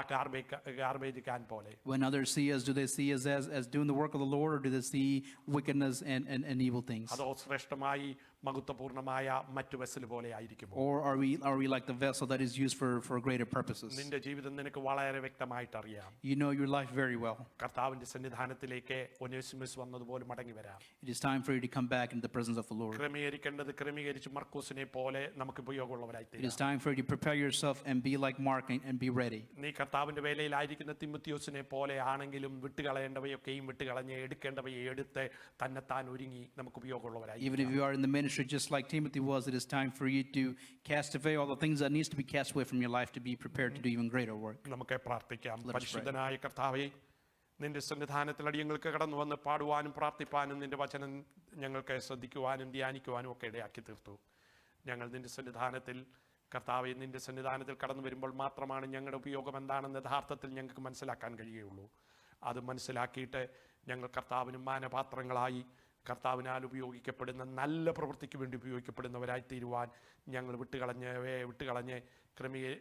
ഗാർബേജ് ക്യാൻ പോലെ? When others see us, do they see us as doing the work of the Lord, or do they see wickedness and evil things? അതോ ശ്രേഷ്ഠമായി മഹത്വപൂർണമായ മറ്റു വെസൽ പോലെ ആയിരിക്കുമോ? Or are we like the vessel that is used for greater purposes? നിന്റെ ജീവിതം നിനക്ക് വളരെ വ്യക്തമായിട്ട് അറിയാം. You know your life very well. കർത്താവിന്റെ സന്നിധാനത്തിലേക്ക് ഒനേസിമസ് വന്നതുപോലെ മടങ്ങി വരാം. It is time for you to come back into the presence of the Lord. ക്രമീകരിക്കേണ്ടത് ക്രമീകരിച്ച് മർക്കോസിനെ പോലെ നമുക്ക് ഉപയോഗമുള്ളവരായി It is time for you to prepare yourself and be like Mark and be ready. നീ കർത്താവിന്റെ വേലയിലായിരിക്കുന്ന തിമോത്തിയോസിനെ പോലെ ആണെങ്കിലും വിട്ടുകളയേണ്ടവയൊക്കെയും വിട്ടുകളഞ്ഞ് എടുക്കേണ്ടവയെ എടുത്ത് തന്നെത്താൻ ഒരുങ്ങി നമുക്ക് ഉപയോഗമുള്ളവരായി. Even if you are in the ministry just like Timothy was, it is time for you to cast away all the things that needs to be cast away from your life to be prepared to do even greater work. നമുക്ക് പ്രാർത്ഥിക്കാം. Let us pray. പരിശുദ്ധനായ കർത്താവേ, നിന്റെ സന്നിധാനത്തിൽ അടിയങ്ങൾക്ക് കടന്നു വന്ന് പാടുവാനും പ്രാർത്ഥിപ്പാനും നിന്റെ വചനം ഞങ്ങൾക്ക് ശ്രദ്ധിക്കുവാനും ധ്യാനിക്കുവാനും ഒക്കെ ഇടയാക്കി തീർത്തു. ഞങ്ങൾ നിന്റെ സന്നിധാനത്തിൽ കർത്താവെ, നിന്റെ സന്നിധാനത്തിൽ കടന്നു വരുമ്പോൾ മാത്രമാണ് ഞങ്ങളുടെ ഉപയോഗം എന്താണെന്ന് യഥാർത്ഥത്തിൽ ഞങ്ങൾക്ക് മനസ്സിലാക്കാൻ കഴിയുകയുള്ളൂ. അത് മനസ്സിലാക്കിയിട്ട് ഞങ്ങൾ കർത്താവിന് മാനപാത്രങ്ങളായി കർത്താവിനാൽ ഉപയോഗിക്കപ്പെടുന്ന നല്ല പ്രവൃത്തിക്ക് വേണ്ടി ഉപയോഗിക്കപ്പെടുന്നവരായി തീരുവാൻ ഞങ്ങൾ വിട്ടുകളഞ്ഞ്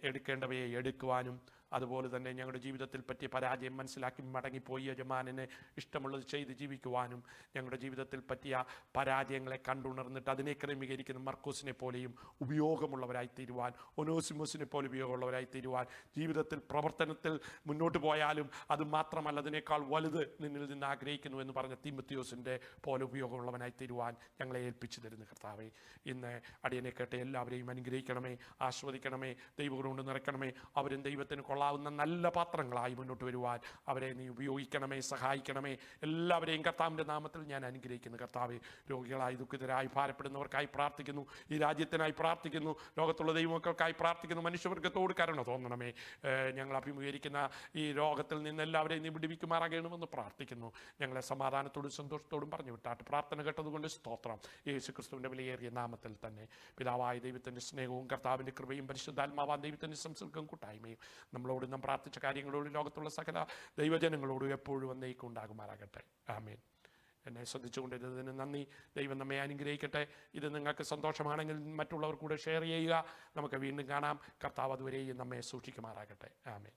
എടുക്കേണ്ടവയെ എടുക്കുവാനും, അതുപോലെ തന്നെ ഞങ്ങളുടെ ജീവിതത്തിൽ പറ്റിയ പരാജയം മനസ്സിലാക്കി മടങ്ങിപ്പോയി യജമാനന് ഇഷ്ടമുള്ളത് ചെയ്ത് ജീവിക്കുവാനും, ഞങ്ങളുടെ ജീവിതത്തിൽ പറ്റിയ പരാജയങ്ങളെ കണ്ടുണർന്നിട്ട് അതിനെ ക്രമീകരിക്കുന്ന മർക്കോസിനെ പോലെയും ഉപയോഗമുള്ളവരായി തീരുവാൻ, ഒനോസിമോസിനെ പോലെ ഉപയോഗമുള്ളവരായി തീരുവാൻ, ജീവിതത്തിൽ പ്രവർത്തനത്തിൽ മുന്നോട്ട് പോയാലും അത് മാത്രമല്ല അതിനേക്കാൾ വലുത് നിന്നിൽ നിന്ന് ആഗ്രഹിക്കുന്നു എന്ന് പറഞ്ഞ തീമത്തിയോസിൻ്റെ പോലെ ഉപയോഗമുള്ളവനായി തീരുവാൻ ഞങ്ങളെ ഏൽപ്പിച്ചു തരുന്നു കർത്താവേ. ഇന്ന് അടിയനെ കേട്ട എല്ലാവരെയും അനുഗ്രഹിക്കണമേ, ആസ്വദിക്കണമേ, ദൈവം കൊണ്ട് നിറയ്ക്കണമേ. അവരും ദൈവത്തിന് കൊള്ളാവുന്ന നല്ല പാത്രങ്ങളായി മുന്നോട്ട് വരുവാൻ അവരെ നീ ഉപയോഗിക്കണമേ, സഹായിക്കണമേ. എല്ലാവരെയും കർത്താവിൻ്റെ നാമത്തിൽ ഞാൻ അനുഗ്രഹിക്കുന്നു കർത്താവേ. രോഗികളായി ദുഃഖിതരായി ഭാരപ്പെടുന്നവർക്കായി പ്രാർത്ഥിക്കുന്നു, ഈ രാജ്യത്തിനായി പ്രാർത്ഥിക്കുന്നു, ലോകത്തുള്ള ദൈവമക്കൾക്കായി പ്രാർത്ഥിക്കുന്നു. മനുഷ്യവർഗത്തോട് കരുണ തോന്നണമേ. ഞങ്ങൾ അഭിമുഖീകരിക്കുന്ന ഈ രോഗത്തിൽ നിന്ന് എല്ലാവരെയും നീ വിടുവിക്കുമാറാകണമെന്ന് പ്രാർത്ഥിക്കുന്നു. ഞങ്ങളെ സമാധാനത്തോടും സന്തോഷത്തോടും പറഞ്ഞു വിട്ടാട്ട് പ്രാർത്ഥന കേട്ടതുകൊണ്ട് സ്തോത്രം. യേശു ക്രിസ്തുവിൻ്റെ വിലയേറിയ നാമത്തിൽ തന്നെ. പിതാവായ ദൈവത്തിൻ്റെ സ്നേഹവും കർത്താവിൻ്റെ കൃപയും പരിശുദ്ധാത്മാവാൻ ദൈവത്തിൻ്റെ സംസർഗം കൂട്ടായ്മയും നമ്മളോട് നാം പ്രാർത്ഥിച്ച കാര്യങ്ങളോട് ലോകത്തുള്ള സകല ദൈവജനങ്ങളോടും എപ്പോഴും എന്നേക്കും ഉണ്ടാകുമാറാകട്ടെ. ആമേൻ. എന്നെ ശ്രദ്ധിച്ചുകൊണ്ടിരുന്നതിന് നന്ദി. ദൈവം നമ്മെ അനുഗ്രഹിക്കട്ടെ. ഇത് നിങ്ങൾക്ക് സന്തോഷമാണെങ്കിൽ മറ്റുള്ളവർ കൂടെ ഷെയർ ചെയ്യുക. നമുക്ക് വീണ്ടും കാണാം. കർത്താവ് അതുവരെയും നമ്മെ സൂക്ഷിക്കുമാറാകട്ടെ. ആമേൻ.